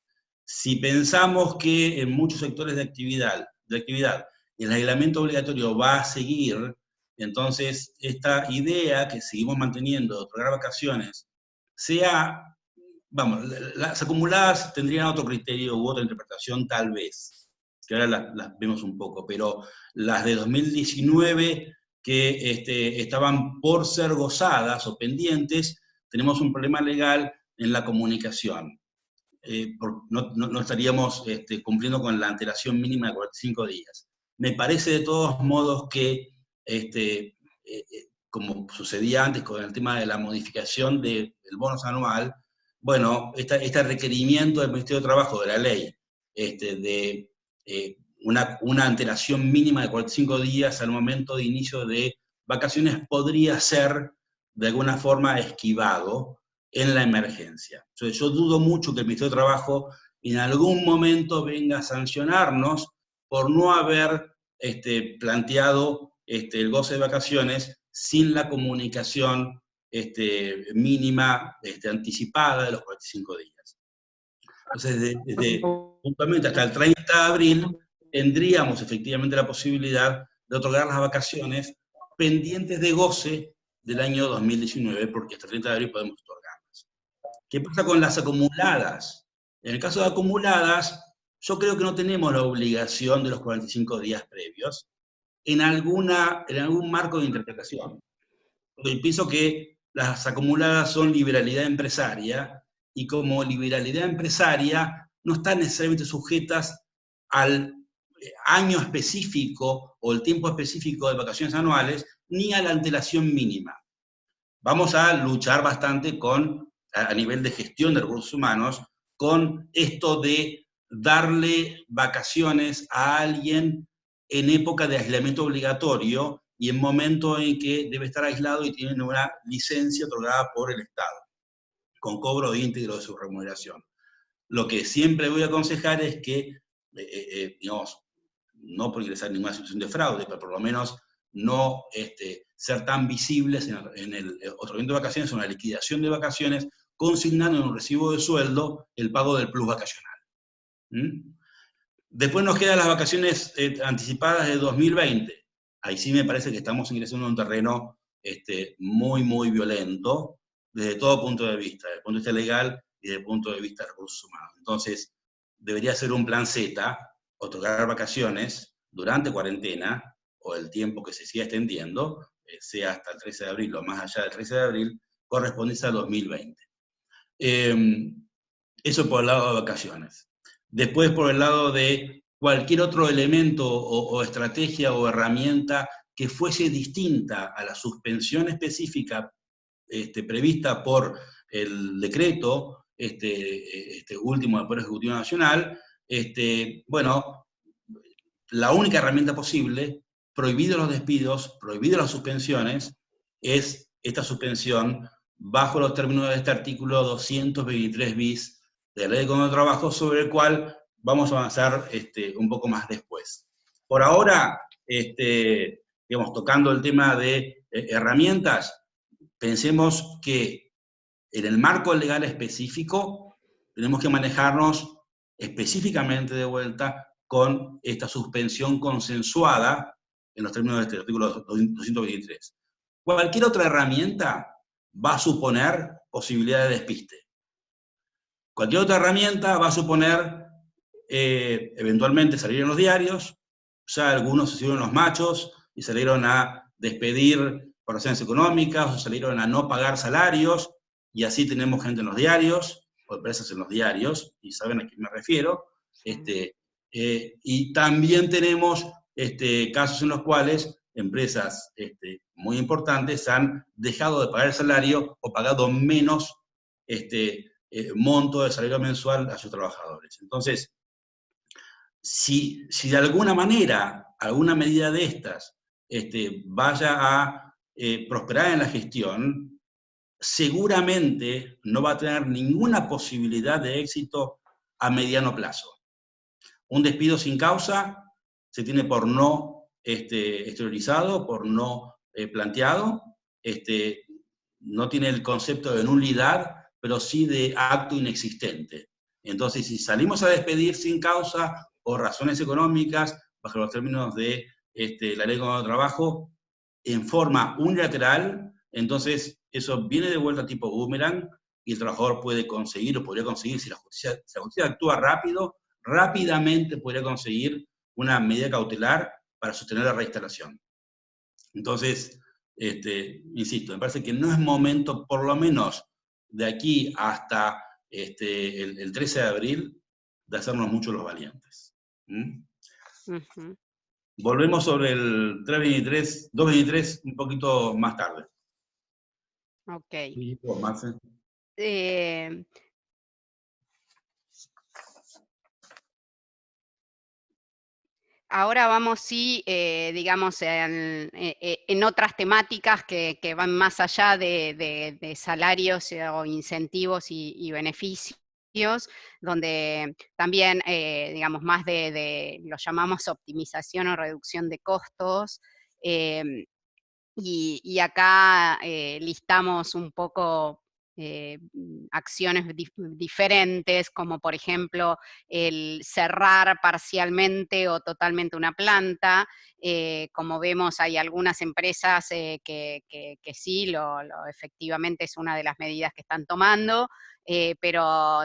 Si pensamos que en muchos sectores de actividad el aislamiento obligatorio va a seguir, entonces esta idea que seguimos manteniendo de otorgar vacaciones, vamos, las acumuladas tendrían otro criterio u otra interpretación tal vez, que ahora las vemos un poco, pero las de 2019 que estaban por ser gozadas o pendientes, tenemos un problema legal en la comunicación. No estaríamos cumpliendo con la antelación mínima de 45 días. Me parece de todos modos que, como sucedía antes con el tema de la modificación del bonus anual, bueno, este requerimiento del Ministerio de Trabajo de la ley de una antelación mínima de 45 días al momento de inicio de vacaciones podría ser de alguna forma esquivado en la emergencia. Entonces, yo dudo mucho que el Ministerio de Trabajo en algún momento venga a sancionarnos por no haber planteado el goce de vacaciones sin la comunicación mínima anticipada de los 45 días. Entonces, puntualmente hasta el 30 de abril tendríamos efectivamente la posibilidad de otorgar las vacaciones pendientes de goce del año 2019, porque hasta el 30 de abril podemos otorgarlas. ¿Qué pasa con las acumuladas? En el caso de acumuladas, yo creo que no tenemos la obligación de los 45 días previos en algún marco de interpretación. Porque pienso que las acumuladas son liberalidad empresaria, y como liberalidad empresaria no están necesariamente sujetas al año específico o el tiempo específico de vacaciones anuales, ni a la antelación mínima. Vamos a luchar bastante a nivel de gestión de recursos humanos, con esto de darle vacaciones a alguien en época de aislamiento obligatorio y en momento en que debe estar aislado y tiene una licencia otorgada por el Estado, con cobro íntegro de su remuneración. Lo que siempre voy a aconsejar es que, digamos, no por ingresar en ninguna situación de fraude, pero por lo menos no ser tan visibles en el otorgamiento de vacaciones o en la liquidación de vacaciones, consignando en un recibo de sueldo el pago del plus vacacional. Después nos quedan las vacaciones anticipadas de 2020. Ahí sí me parece que estamos ingresando en un terreno muy, muy violento desde todo punto de vista, desde el punto de vista legal y desde el punto de vista de recursos humanos. Entonces, debería ser un plan Z, otorgar vacaciones durante cuarentena, o el tiempo que se siga extendiendo, sea hasta el 13 de abril o más allá del 13 de abril, correspondiente al 2020. Eso por el lado de vacaciones. Después, por el lado de cualquier otro elemento o estrategia o herramienta que fuese distinta a la suspensión específica prevista por el decreto último del Poder Ejecutivo Nacional, bueno, la única herramienta posible, prohibidos los despidos, prohibidas las suspensiones, es esta suspensión bajo los términos de este artículo 223 bis de la Ley de Contrato de Trabajo, sobre el cual vamos a avanzar un poco más después. Por ahora, digamos, tocando el tema de herramientas, pensemos que en el marco legal específico tenemos que manejarnos específicamente de vuelta con esta suspensión consensuada en los términos de este artículo 223. Cualquier otra herramienta va a suponer posibilidad de despiste. Cualquier otra herramienta va a suponer eventualmente salir en los diarios, ya algunos se hicieron los machos y salieron a despedir por razones económicas, o salieron a no pagar salarios, y así tenemos gente en los diarios, o empresas en los diarios, y saben a quién me refiero, y también tenemos casos en los cuales empresas muy importantes han dejado de pagar el salario o pagado menos monto de salario mensual a sus trabajadores. Entonces, si de alguna manera, alguna medida de estas vaya a prosperar en la gestión, seguramente no va a tener ninguna posibilidad de éxito a mediano plazo. Un despido sin causa se tiene por no exteriorizado, por no planteado, no tiene el concepto de nulidad, pero sí de acto inexistente. Entonces, si salimos a despedir sin causa o razones económicas, bajo los términos de la Ley de Contrato de Trabajo, en forma unilateral, entonces eso viene de vuelta tipo boomerang, y el trabajador puede conseguir, o podría conseguir, si la justicia actúa rápidamente podría conseguir una medida cautelar para sostener la reinstalación. Entonces, insisto, me parece que no es momento, por lo menos de aquí hasta el 13 de abril, de hacernos mucho los valientes. Volvemos sobre el 223 un poquito más tarde. Ok. Ahora vamos, sí, digamos, en otras temáticas que van más allá de salarios o incentivos y beneficios, donde también, digamos, más lo llamamos optimización o reducción de costos, y acá listamos un poco acciones diferentes, como por ejemplo el cerrar parcialmente o totalmente una planta. Como vemos, hay algunas empresas que sí, efectivamente es una de las medidas que están tomando, pero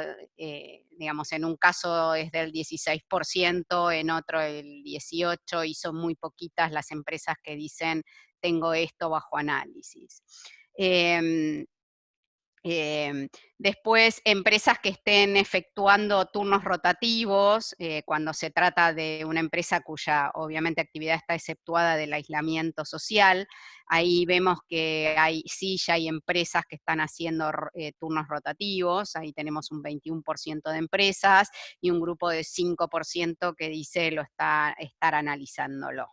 digamos, en un caso es del 16%, en otro el 18%, y son muy poquitas las empresas que dicen tengo esto bajo análisis. Después, empresas que estén efectuando turnos rotativos, cuando se trata de una empresa cuya obviamente actividad está exceptuada del aislamiento social, ahí vemos que ya hay empresas que están haciendo turnos rotativos, ahí tenemos un 21% de empresas y un grupo de 5% que dice estar analizándolo.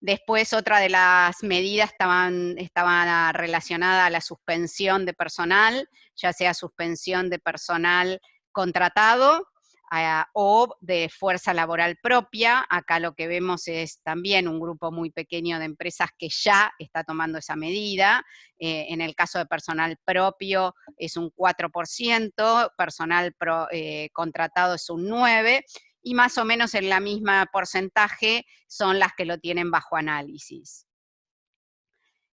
Después, otra de las medidas estaba relacionada a la suspensión de personal, ya sea suspensión de personal contratado o de fuerza laboral propia. Acá lo que vemos es también un grupo muy pequeño de empresas que ya está tomando esa medida. En el caso de personal propio es un 4%, personal contratado es un 9%, y más o menos en la misma porcentaje son las que lo tienen bajo análisis.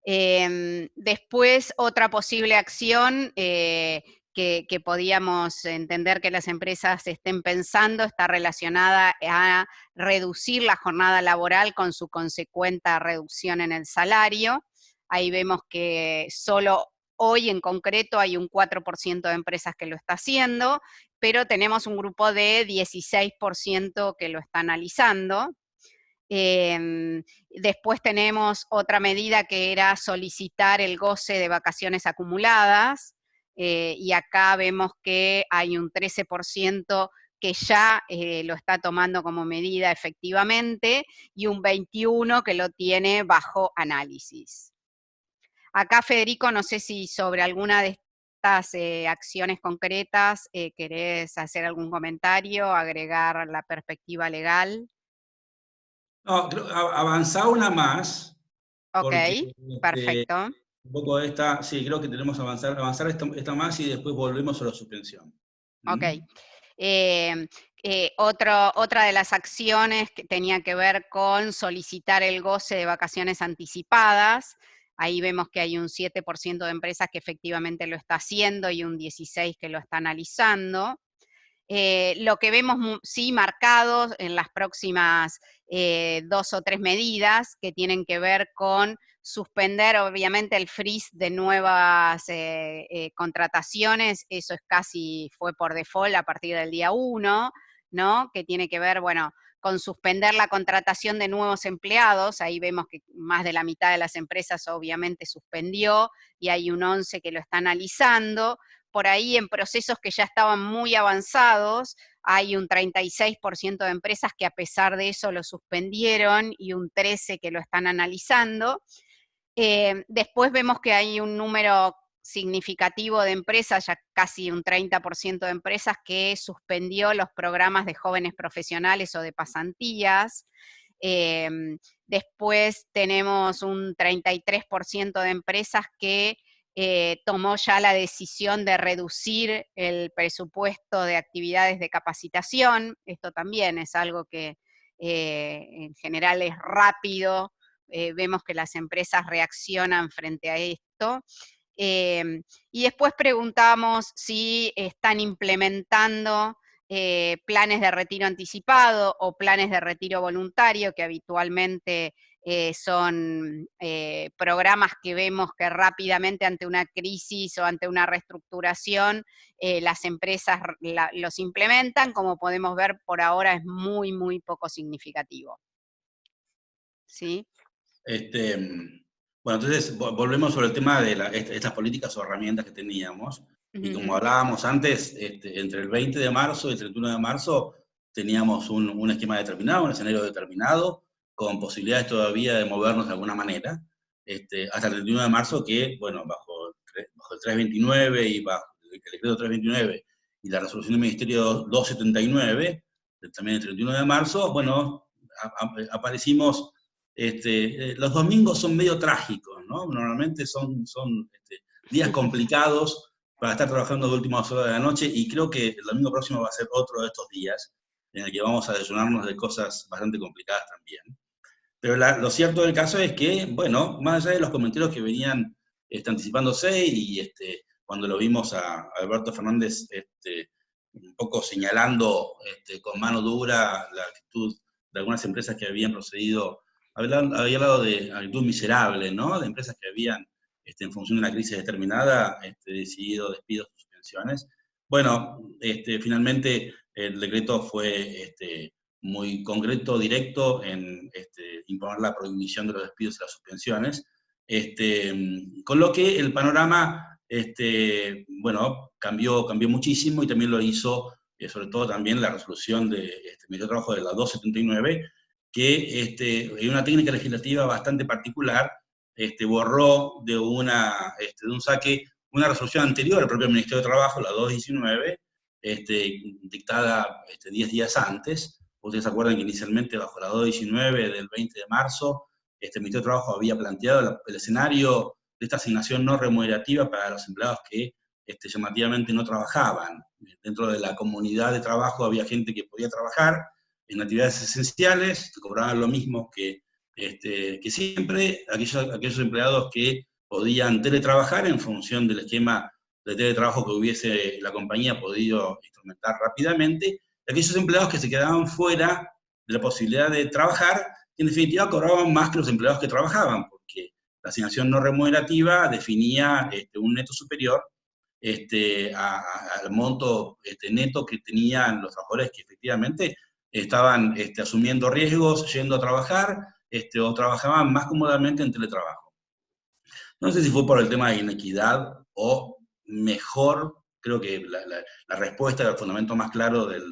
Después, otra posible acción que podíamos entender que las empresas estén pensando está relacionada a reducir la jornada laboral con su consecuente reducción en el salario. Ahí vemos que solo hoy en concreto hay un 4% de empresas que lo está haciendo, pero tenemos un grupo de 16% que lo está analizando. Después tenemos otra medida que era solicitar el goce de vacaciones acumuladas, y acá vemos que hay un 13% que ya lo está tomando como medida efectivamente, y un 21% que lo tiene bajo análisis. Acá, Federico, no sé si sobre alguna de estas acciones concretas querés hacer algún comentario, agregar la perspectiva legal. No, avanzá una más, Ok, porque perfecto. un poco esta, sí, creo que tenemos que avanzar esta más y después volvemos a la suspensión. Ok. Otra de las acciones que tenía que ver con solicitar el goce de vacaciones anticipadas. Ahí vemos que hay un 7% de empresas que efectivamente lo está haciendo y un 16% que lo está analizando. Lo que vemos sí marcados en las próximas 2 o 3 medidas que tienen que ver con suspender obviamente el freeze de nuevas contrataciones, eso es fue por default a partir del día 1, ¿no? Que tiene que ver, bueno, con suspender la contratación de nuevos empleados. Ahí vemos que más de la mitad de las empresas obviamente suspendió y hay un 11% que lo está analizando. Por ahí en procesos que ya estaban muy avanzados, hay un 36% de empresas que a pesar de eso lo suspendieron y un 13% que lo están analizando. Después vemos que hay un número significativo de empresas, ya casi un 30% de empresas que suspendió los programas de jóvenes profesionales o de pasantías. Después tenemos un 33% de empresas que tomó ya la decisión de reducir el presupuesto de actividades de capacitación. Esto también es algo que en general es rápido, vemos que las empresas reaccionan frente a esto. Y después preguntamos si están implementando planes de retiro anticipado o planes de retiro voluntario, que habitualmente son programas que vemos que rápidamente ante una crisis o ante una reestructuración las empresas los implementan. Como podemos ver, por ahora es muy, muy poco significativo. ¿Sí? Bueno, entonces volvemos sobre el tema de estas políticas o herramientas que teníamos. Y como hablábamos antes, entre el 20 de marzo y el 31 de marzo teníamos un esquema determinado, un escenario determinado, con posibilidades todavía de movernos de alguna manera, hasta el 31 de marzo que, bueno, bajo el 329 y bajo el decreto 329 y la resolución del Ministerio 279, también el 31 de marzo, bueno, aparecimos. Los domingos son medio trágicos, ¿no? Normalmente son días complicados para estar trabajando de últimas horas de la noche, y creo que el domingo próximo va a ser otro de estos días en el que vamos a desayunarnos de cosas bastante complicadas también. Pero lo cierto del caso es que, bueno, más allá de los comentarios que venían anticipándose, y cuando lo vimos a Alberto Fernández un poco señalando con mano dura la actitud de algunas empresas que habían procedido, había hablado de actitud miserable, ¿no? De empresas que habían, en función de una crisis determinada, decidido despidos o suspensiones. Bueno, finalmente el decreto fue muy concreto, directo, en imponer la prohibición de los despidos y las suspensiones, con lo que el panorama, bueno, cambió muchísimo, y también lo hizo, sobre todo también la resolución del Ministerio de Trabajo de la 279, que en una técnica legislativa bastante particular, borró de un saque una resolución anterior al propio Ministerio de Trabajo, la 219, dictada 10 días antes. Ustedes se acuerdan que inicialmente bajo la 219 del 20 de marzo, el Ministerio de Trabajo había planteado el escenario de esta asignación no remunerativa para los empleados que llamativamente no trabajaban. Dentro de la comunidad de trabajo había gente que podía trabajar en actividades esenciales, que cobraban lo mismo que que siempre aquellos empleados que podían teletrabajar en función del esquema de teletrabajo que hubiese la compañía podido instrumentar rápidamente, aquellos empleados que se quedaban fuera de la posibilidad de trabajar, que en definitiva cobraban más que los empleados que trabajaban, porque la asignación no remunerativa definía un neto superior al monto neto que tenían los trabajadores que efectivamente estaban asumiendo riesgos, yendo a trabajar, o trabajaban más cómodamente en teletrabajo. No sé si fue por el tema de inequidad o mejor, creo que la respuesta, el fundamento más claro de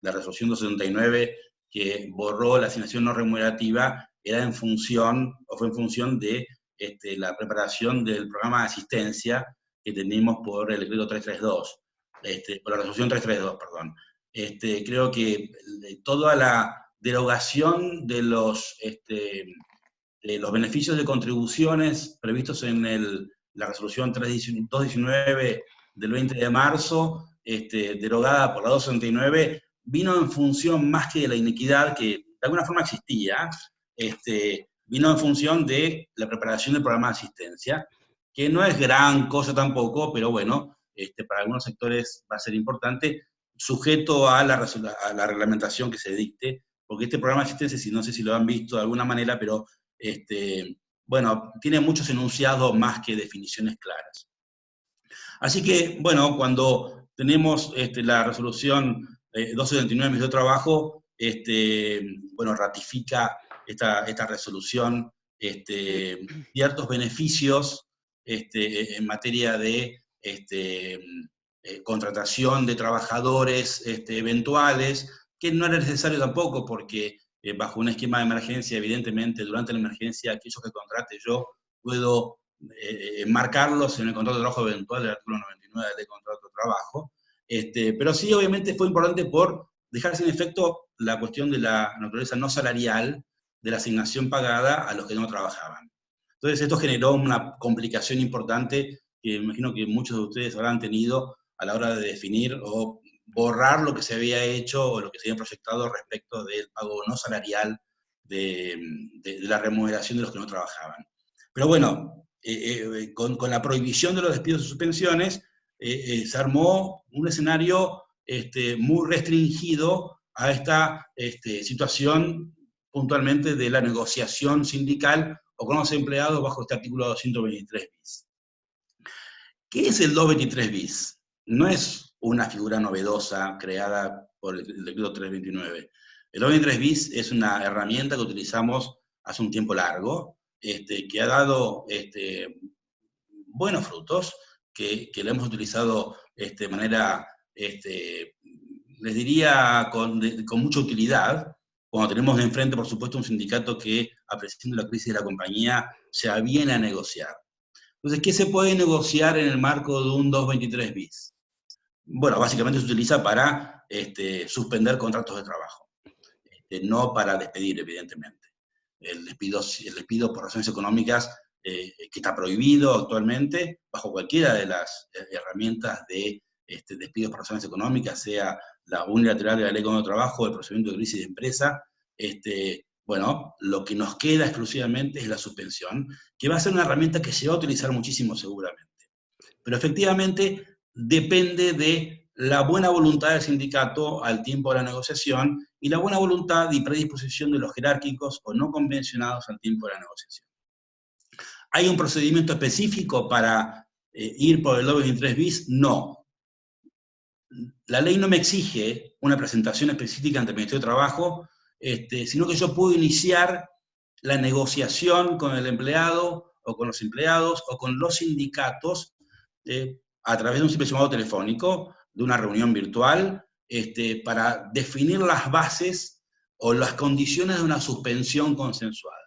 la resolución 279 que borró la asignación no remunerativa era en función, o fue en función de la preparación del programa de asistencia que tenemos por el decreto 332, por la resolución 332, perdón. Creo que toda la derogación de los beneficios de contribuciones previstos en la resolución 219 del 20 de marzo, derogada por la 269, vino en función más que de la inequidad que de alguna forma existía, vino en función de la preparación del programa de asistencia, que no es gran cosa tampoco, pero bueno, para algunos sectores va a ser importante, sujeto a la reglamentación que se dicte, porque este programa de asistencia, no sé si lo han visto de alguna manera, pero bueno, tiene muchos enunciados más que definiciones claras. Así que, bueno, cuando tenemos la resolución 279 del Ministerio de Trabajo, bueno, ratifica esta resolución ciertos beneficios en materia de contratación de trabajadores eventuales, que no era necesario tampoco, porque bajo un esquema de emergencia, evidentemente, durante la emergencia, aquellos que contrate yo puedo marcarlos en el contrato de trabajo eventual del artículo 99 del contrato de trabajo, pero sí, obviamente, fue importante por dejar sin efecto la cuestión de la naturaleza no salarial de la asignación pagada a los que no trabajaban. Entonces, esto generó una complicación importante que imagino que muchos de ustedes habrán tenido a la hora de definir o borrar lo que se había hecho o lo que se había proyectado respecto del pago no salarial de la remuneración de los que no trabajaban. Pero bueno, con la prohibición de los despidos y suspensiones, se armó un escenario muy restringido a esta situación puntualmente de la negociación sindical o con los empleados bajo este artículo 223 bis. ¿Qué es el 223 bis? No es una figura novedosa creada por el decreto 329. El 223 bis es una herramienta que utilizamos hace un tiempo largo, que ha dado buenos frutos, que lo hemos utilizado de manera, les diría, con mucha utilidad, cuando tenemos de enfrente, por supuesto, un sindicato que, apreciando la crisis de la compañía, se aviene a negociar. Entonces, ¿qué se puede negociar en el marco de un 223 bis? Bueno, básicamente se utiliza para suspender contratos de trabajo, no para despedir, evidentemente. El despido por razones económicas, que está prohibido actualmente, bajo cualquiera de las herramientas de despidos por razones económicas, sea la unilateral de la Ley de Trabajo, el procedimiento de crisis de empresa, bueno, lo que nos queda exclusivamente es la suspensión, que va a ser una herramienta que se va a utilizar muchísimo seguramente. Pero efectivamente depende de la buena voluntad del sindicato al tiempo de la negociación y la buena voluntad y predisposición de los jerárquicos o no convencionados al tiempo de la negociación. ¿Hay un procedimiento específico para ir por el 223 bis? No. La ley no me exige una presentación específica ante el Ministerio de Trabajo, sino que yo puedo iniciar la negociación con el empleado, o con los empleados, o con los sindicatos, a través de un simple llamado telefónico, de una reunión virtual, para definir las bases o las condiciones de una suspensión consensuada.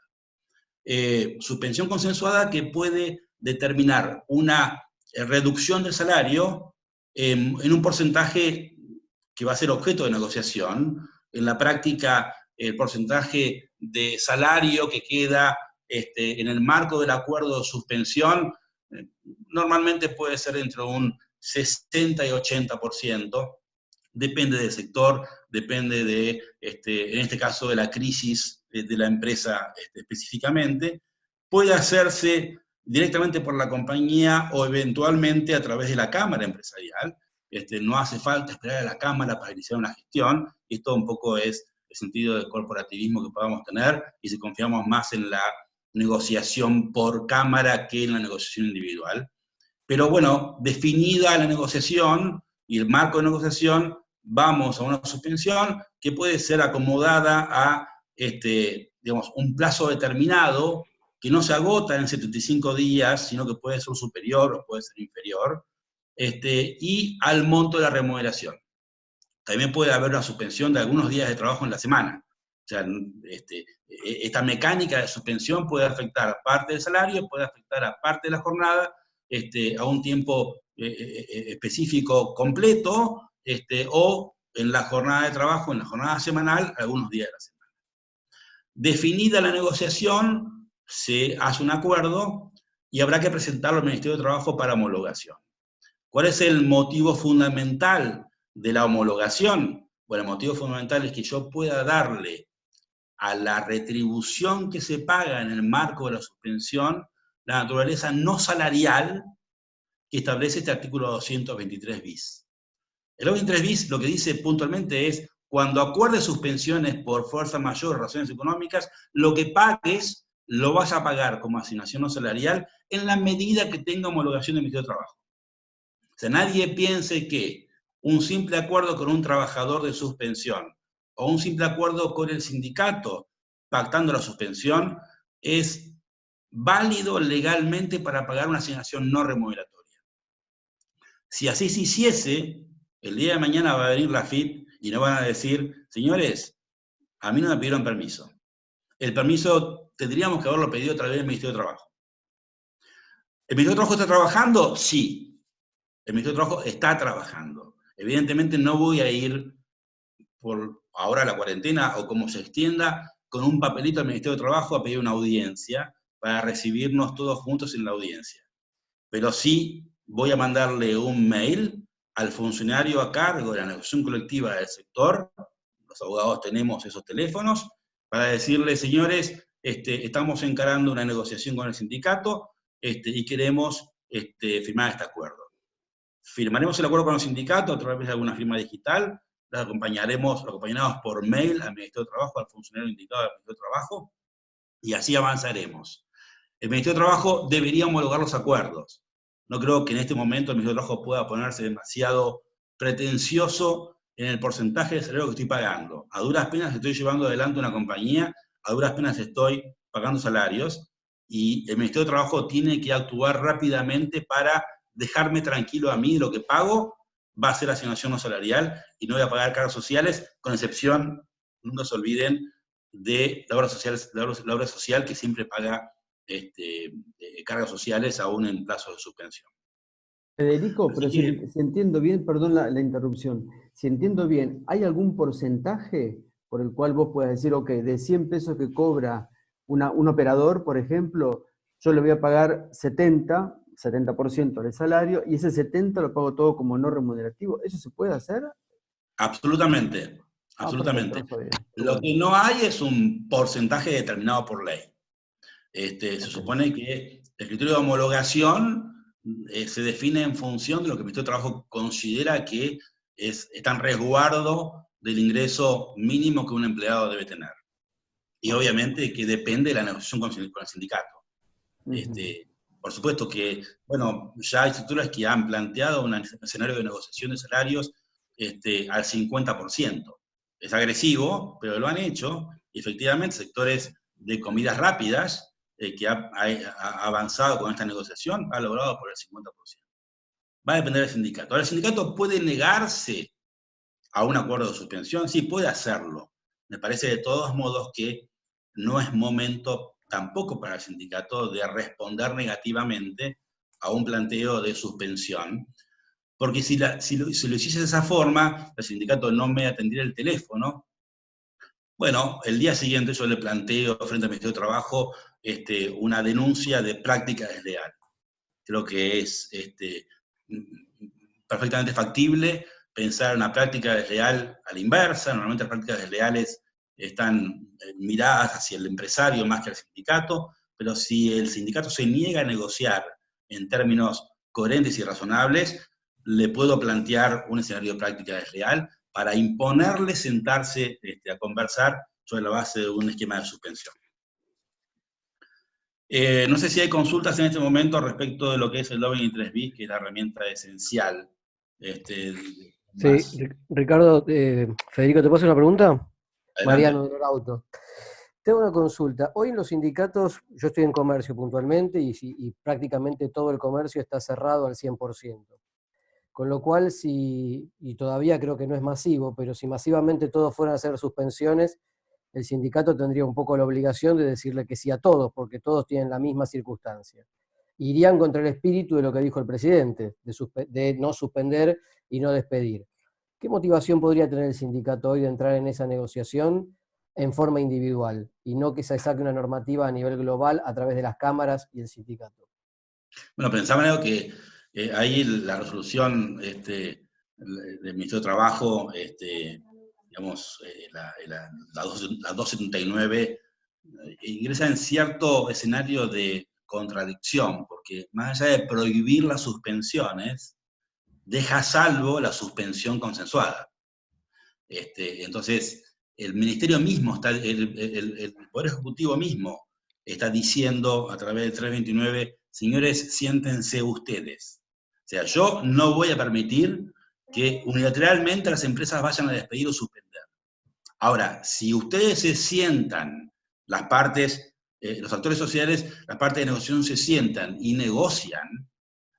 Suspensión consensuada que puede determinar una reducción del salario en un porcentaje que va a ser objeto de negociación. En la práctica, el porcentaje de salario que queda en el marco del acuerdo de suspensión normalmente puede ser entre un 60 y 80%, depende del sector, depende de, en este caso, de la crisis de la empresa específicamente, puede hacerse directamente por la compañía o eventualmente a través de la Cámara Empresarial. No hace falta esperar a la Cámara para iniciar una gestión, y esto un poco es el sentido de corporativismo que podamos tener, y si confiamos más en la negociación por Cámara que en la negociación individual. Pero bueno, definida la negociación y el marco de negociación, vamos a una suspensión que puede ser acomodada a digamos, un plazo determinado, que no se agota en 75 días, sino que puede ser superior o puede ser inferior, y al monto de la remuneración. También puede haber una suspensión de algunos días de trabajo en la semana. O sea, esta mecánica de suspensión puede afectar a parte del salario, puede afectar a parte de la jornada, a un tiempo específico completo, o en la jornada de trabajo, en la jornada semanal, algunos días de la semana. Definida la negociación, se hace un acuerdo y habrá que presentarlo al Ministerio de Trabajo para homologación. ¿Cuál es el motivo fundamental de la homologación? Bueno, el motivo fundamental es que yo pueda darle a la retribución que se paga en el marco de la suspensión la naturaleza no salarial que establece este artículo 223 bis. El 223 bis lo que dice puntualmente es: cuando acuerdes suspensiones por fuerza mayor o razones económicas, lo que pagues lo vas a pagar como asignación no salarial en la medida que tenga homologación del Ministerio de Trabajo. O sea, nadie piense que un simple acuerdo con un trabajador de suspensión o un simple acuerdo con el sindicato pactando la suspensión es válido legalmente para pagar una asignación no remuneratoria. Si así se hiciese, el día de mañana va a venir la AFIP y nos van a decir: señores, a mí no me pidieron permiso. El permiso tendríamos que haberlo pedido a través del Ministerio de Trabajo. ¿El Ministerio de Trabajo está trabajando? Sí. El Ministerio de Trabajo está trabajando. Evidentemente no voy a ir por ahora la cuarentena o como se extienda con un papelito al Ministerio de Trabajo a pedir una audiencia para recibirnos todos juntos en la audiencia. Pero sí voy a mandarle un mail al funcionario a cargo de la negociación colectiva del sector, los abogados tenemos esos teléfonos, para decirle: señores, estamos encarando una negociación con el sindicato y queremos firmar este acuerdo. Firmaremos el acuerdo con los sindicatos a través de alguna firma digital, lo acompañaremos por mail al Ministerio de Trabajo, al funcionario indicado del Ministerio de Trabajo, y así avanzaremos. El Ministerio de Trabajo debería homologar los acuerdos. No creo que en este momento el Ministerio de Trabajo pueda ponerse demasiado pretencioso en el porcentaje de salario que estoy pagando. A duras penas estoy llevando adelante una compañía, a duras penas estoy pagando salarios, y el Ministerio de Trabajo tiene que actuar rápidamente para dejarme tranquilo a mí. Lo que pago va a ser asignación no salarial y no voy a pagar cargas sociales, con excepción, no se olviden, de la obra social que siempre paga cargas sociales aún en plazo de suspensión. Federico, pero si entiendo bien, perdón la interrupción, si entiendo bien, ¿hay algún porcentaje por el cual vos puedas decir: ok, de 100 pesos que cobra un operador, por ejemplo, yo le voy a pagar 70% del salario, y ese 70% lo pago todo como no remunerativo? ¿Eso se puede hacer? Absolutamente, absolutamente. Perfecto, lo que no hay es un porcentaje determinado por ley. Se supone que el criterio de homologación se define en función de lo que el Ministerio de Trabajo considera que está en resguardo del ingreso mínimo que un empleado debe tener. Y obviamente que depende de la negociación con el sindicato. Por supuesto que, bueno, ya hay sectores que han planteado un escenario de negociación de salarios al 50%. Es agresivo, pero lo han hecho, y efectivamente sectores de comidas rápidas, que ha avanzado con esta negociación, ha logrado por el 50%. Va a depender del sindicato. Ahora, ¿el sindicato puede negarse a un acuerdo de suspensión? Sí, puede hacerlo. Me parece de todos modos que no es momento tampoco para el sindicato de responder negativamente a un planteo de suspensión, porque si lo hiciese de esa forma, el sindicato no me atendiera el teléfono. Bueno, el día siguiente yo le planteo frente al Ministerio de Trabajo una denuncia de práctica desleal. Creo que es perfectamente factible pensar en una práctica desleal a la inversa. Normalmente las prácticas desleales están miradas hacia el empresario más que al sindicato, pero si el sindicato se niega a negociar en términos coherentes y razonables, le puedo plantear un escenario de práctica desleal para imponerle sentarse a conversar sobre la base de un esquema de suspensión. No sé si hay consultas en este momento respecto de lo que es el lobbying 3 bis, que es la herramienta esencial. Sí, Ricardo, Federico, ¿te puedo hacer una pregunta? Adelante. Mariano del Auto. Tengo una consulta. Hoy en los sindicatos, yo estoy en comercio puntualmente y prácticamente todo el comercio está cerrado al 100%. Con lo cual, y todavía creo que no es masivo, pero si masivamente todos fueran a hacer suspensiones, el sindicato tendría un poco la obligación de decirle que sí a todos, porque todos tienen la misma circunstancia. Irían contra el espíritu de lo que dijo el presidente, de no suspender y no despedir. ¿Qué motivación podría tener el sindicato hoy de entrar en esa negociación en forma individual y no que se saque una normativa a nivel global a través de las cámaras y el sindicato? Bueno, pensaba en algo que ahí la resolución del Ministerio de Trabajo, digamos, la 279, ingresa en cierto escenario de contradicción, porque más allá de prohibir las suspensiones, deja a salvo la suspensión consensuada. Entonces, el Ministerio mismo, el Poder Ejecutivo mismo, está diciendo a través del 329, señores, siéntense ustedes. O sea, yo no voy a permitir que unilateralmente las empresas vayan a despedir o suspender. Ahora, si ustedes se sientan, las partes, los actores sociales, las partes de negociación se sientan y negocian,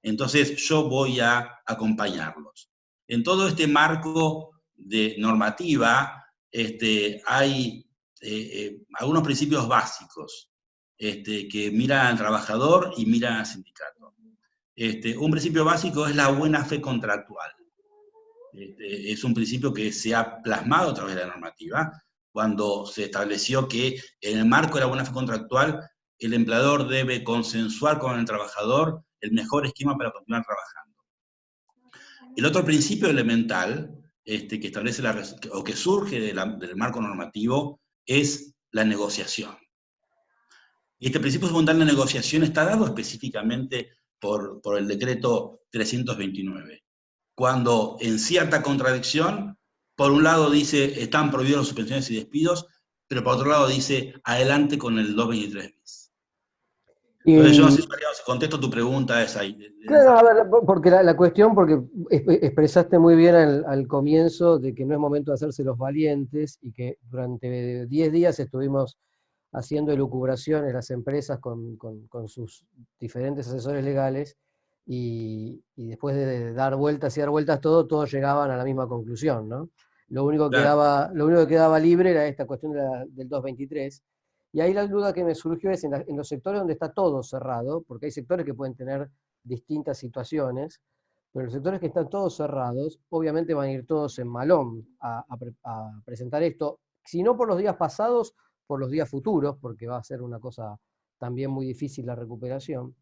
entonces yo voy a acompañarlos. En todo este marco de normativa, hay algunos principios básicos que miran al trabajador y miran al sindicato. Un principio básico es la buena fe contractual. Es un principio que se ha plasmado a través de la normativa, cuando se estableció que en el marco de la buena fe contractual, el empleador debe consensuar con el trabajador el mejor esquema para continuar trabajando. El otro principio elemental que establece o que surge del marco normativo es la negociación. Y este principio fundamental de negociación está dado específicamente por el decreto 329. Cuando en cierta contradicción, por un lado dice están prohibidas las suspensiones y despidos, pero por otro lado dice adelante con el 223 bis. Entonces yo no sé si contesto tu pregunta esa. Claro, a ver, porque la cuestión, porque expresaste muy bien al comienzo de que no es momento de hacerse los valientes y que durante 10 días estuvimos haciendo elucubraciones las empresas con sus diferentes asesores legales y después de dar vueltas y dar vueltas todos llegaban a la misma conclusión, ¿no? Lo único que quedaba libre era esta cuestión del 223. Y ahí la duda que me surgió es en los sectores donde está todo cerrado, porque hay sectores que pueden tener distintas situaciones, pero los sectores que están todos cerrados, obviamente van a ir todos en malón a presentar esto, si no por los días pasados, por los días futuros, porque va a ser una cosa también muy difícil la recuperación.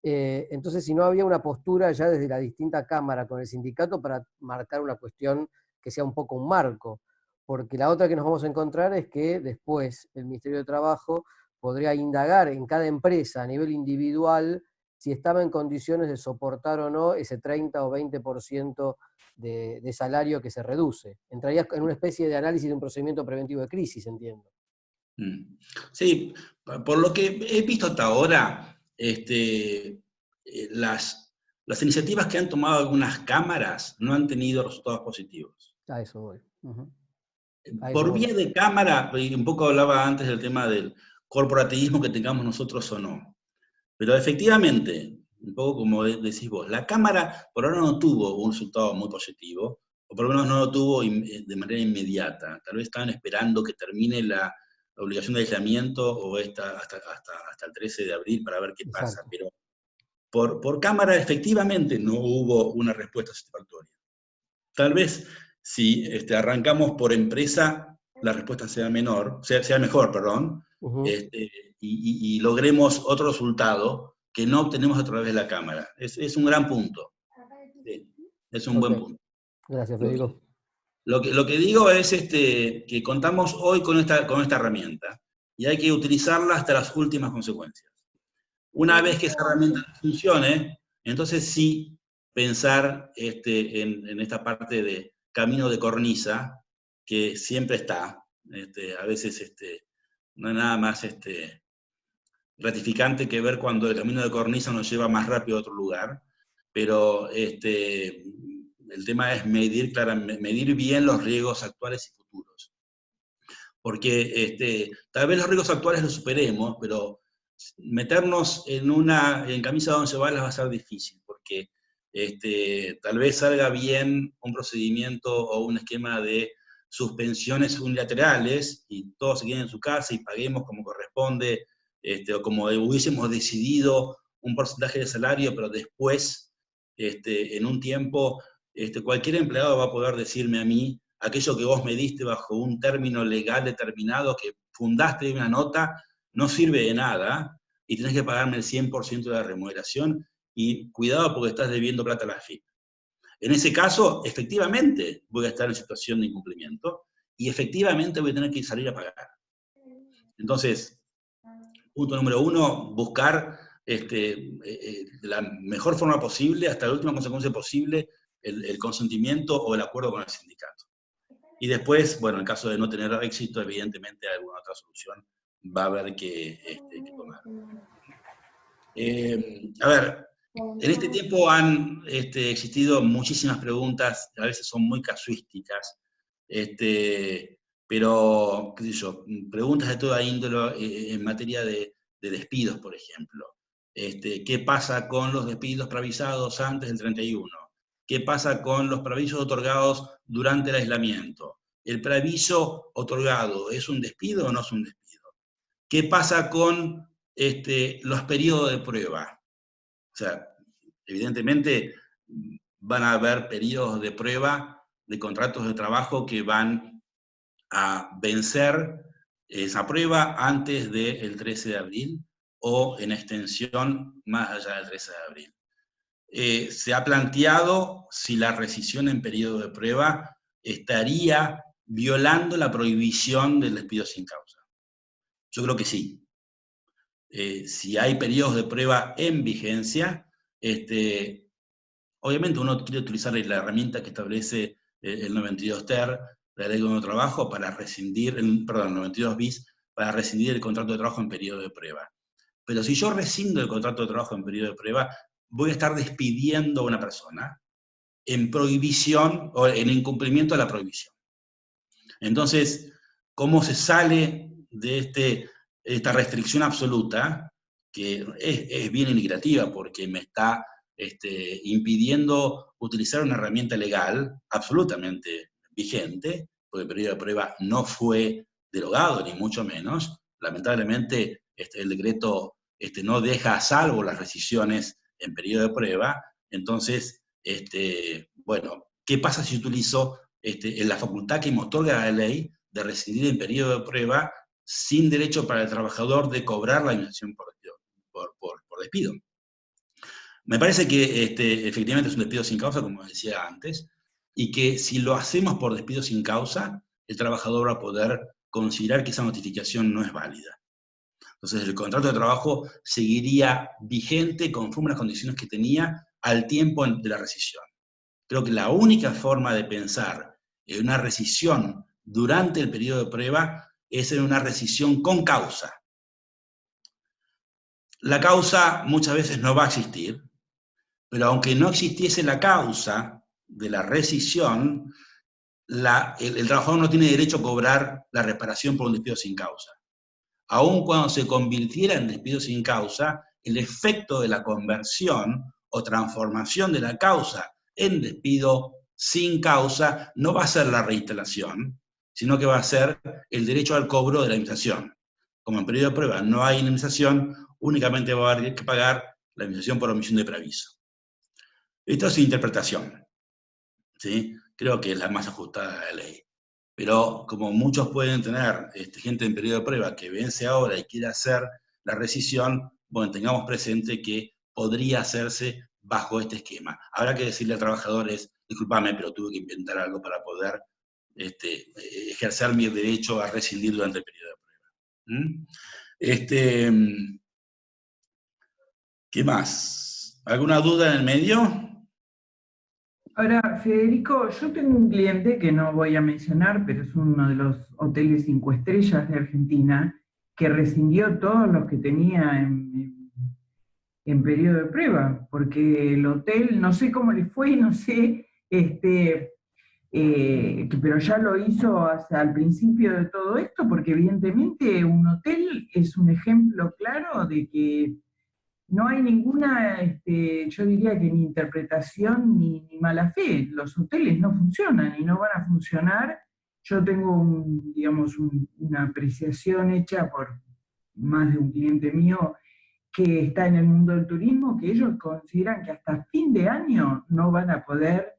Entonces, si no había una postura ya desde la distinta cámara con el sindicato para marcar una cuestión que sea un poco un marco, porque la otra que nos vamos a encontrar es que después el Ministerio de Trabajo podría indagar en cada empresa a nivel individual si estaba en condiciones de soportar o no ese 30 o 20% de salario que se reduce. Entraría en una especie de análisis de un procedimiento preventivo de crisis, entiendo. Sí, por lo que he visto hasta ahora, las iniciativas que han tomado algunas cámaras no han tenido resultados positivos. A eso voy. Por vía de cámara, y un poco hablaba antes del tema del corporativismo que tengamos nosotros o no, pero efectivamente, un poco como decís vos, la cámara por ahora no tuvo un resultado muy positivo, o por lo menos no lo tuvo de manera inmediata. Tal vez estaban esperando que termine la obligación de aislamiento o hasta el 13 de abril para ver qué pasa, pero por cámara efectivamente no hubo una respuesta satisfactoria. Tal vez si arrancamos por empresa, la respuesta sea mejor, y logremos otro resultado que no obtenemos a través de la cámara. Es un gran punto. Sí, es un buen punto. Gracias, Federico. Lo que digo es que contamos hoy con esta herramienta, y hay que utilizarla hasta las últimas consecuencias. Una vez que esa herramienta funcione, entonces sí pensar en esta parte de camino de cornisa, que siempre está. A veces no hay nada más gratificante que ver cuando el camino de cornisa nos lleva más rápido a otro lugar, pero el tema es medir bien los riesgos actuales y futuros. Porque tal vez los riesgos actuales los superemos, pero meternos en camisa de 11 balas va a ser difícil, porque tal vez salga bien un procedimiento o un esquema de suspensiones unilaterales y todos se queden en su casa y paguemos como corresponde, o como hubiésemos decidido un porcentaje de salario, pero después, en un tiempo, cualquier empleado va a poder decirme a mí, aquello que vos me diste bajo un término legal determinado, que fundaste en una nota, no sirve de nada, y tenés que pagarme el 100% de la remuneración, y cuidado porque estás debiendo plata a la FIP. En ese caso, efectivamente, voy a estar en situación de incumplimiento, y efectivamente voy a tener que salir a pagar. Entonces, punto número 1, buscar la mejor forma posible, hasta la última consecuencia posible, el consentimiento o el acuerdo con el sindicato. Y después, bueno, en caso de no tener éxito, evidentemente alguna otra solución va a haber que tomar. A ver, en este tiempo han existido muchísimas preguntas, a veces son muy casuísticas, pero, qué sé yo, preguntas de toda índole en materia de despidos, por ejemplo. ¿Qué pasa con los despidos preavisados antes del 31? ¿Qué pasa con los preavisos otorgados durante el aislamiento? ¿El preaviso otorgado es un despido o no es un despido? ¿Qué pasa con los periodos de prueba? O sea, evidentemente van a haber periodos de prueba de contratos de trabajo que van a vencer esa prueba antes del 13 de abril o en extensión más allá del 13 de abril. Se ha planteado si la rescisión en periodo de prueba estaría violando la prohibición del despido sin causa. Yo creo que sí. Si hay periodos de prueba en vigencia, obviamente uno quiere utilizar la herramienta que establece el 92 TER, la Ley de Trabajo, para rescindir, perdón, el 92 bis, para rescindir el contrato de trabajo en periodo de prueba. Pero si yo rescindo el contrato de trabajo en periodo de prueba, voy a estar despidiendo a una persona en prohibición o en incumplimiento de la prohibición. Entonces, ¿cómo se sale de esta restricción absoluta, que es bien iniquitativa porque me está impidiendo utilizar una herramienta legal absolutamente vigente, porque el periodo de prueba no fue derogado, ni mucho menos? Lamentablemente, el decreto no deja a salvo las rescisiones en periodo de prueba. Entonces, bueno, ¿qué pasa si utilizo en la facultad que me otorga la ley de rescindir en periodo de prueba sin derecho para el trabajador de cobrar la indemnización por despido? Me parece que efectivamente es un despido sin causa, como decía antes, y que si lo hacemos por despido sin causa, el trabajador va a poder considerar que esa notificación no es válida. Entonces el contrato de trabajo seguiría vigente conforme a las condiciones que tenía al tiempo de la rescisión. Creo que la única forma de pensar en una rescisión durante el periodo de prueba es en una rescisión con causa. La causa muchas veces no va a existir, pero aunque no existiese la causa de la rescisión, el trabajador no tiene derecho a cobrar la reparación por un despido sin causa. Aun cuando se convirtiera en despido sin causa, el efecto de la conversión o transformación de la causa en despido sin causa no va a ser la reinstalación, sino que va a ser el derecho al cobro de la indemnización. Como en periodo de prueba no hay indemnización, únicamente va a haber que pagar la indemnización por omisión de preaviso. Esto es interpretación, ¿sí? Creo que es la más ajustada a la ley. Pero como muchos pueden tener gente en periodo de prueba que vence ahora y quiere hacer la rescisión, bueno, tengamos presente que podría hacerse bajo este esquema. Habrá que decirle a trabajadores, discúlpame, pero tuve que inventar algo para poder ejercer mi derecho a rescindir durante el periodo de prueba. ¿Qué más? ¿Alguna duda en el medio? Ahora, Federico, yo tengo un cliente que no voy a mencionar, pero es uno de los hoteles 5 estrellas de Argentina, que rescindió todos los que tenía en periodo de prueba, porque el hotel, no sé cómo le fue, no sé, pero ya lo hizo hasta el principio de todo esto, porque evidentemente un hotel es un ejemplo claro de que no hay ninguna, yo diría que ni interpretación ni mala fe. Los hoteles no funcionan y no van a funcionar. Yo tengo, digamos, una apreciación hecha por más de un cliente mío que está en el mundo del turismo, que ellos consideran que hasta fin de año no van a poder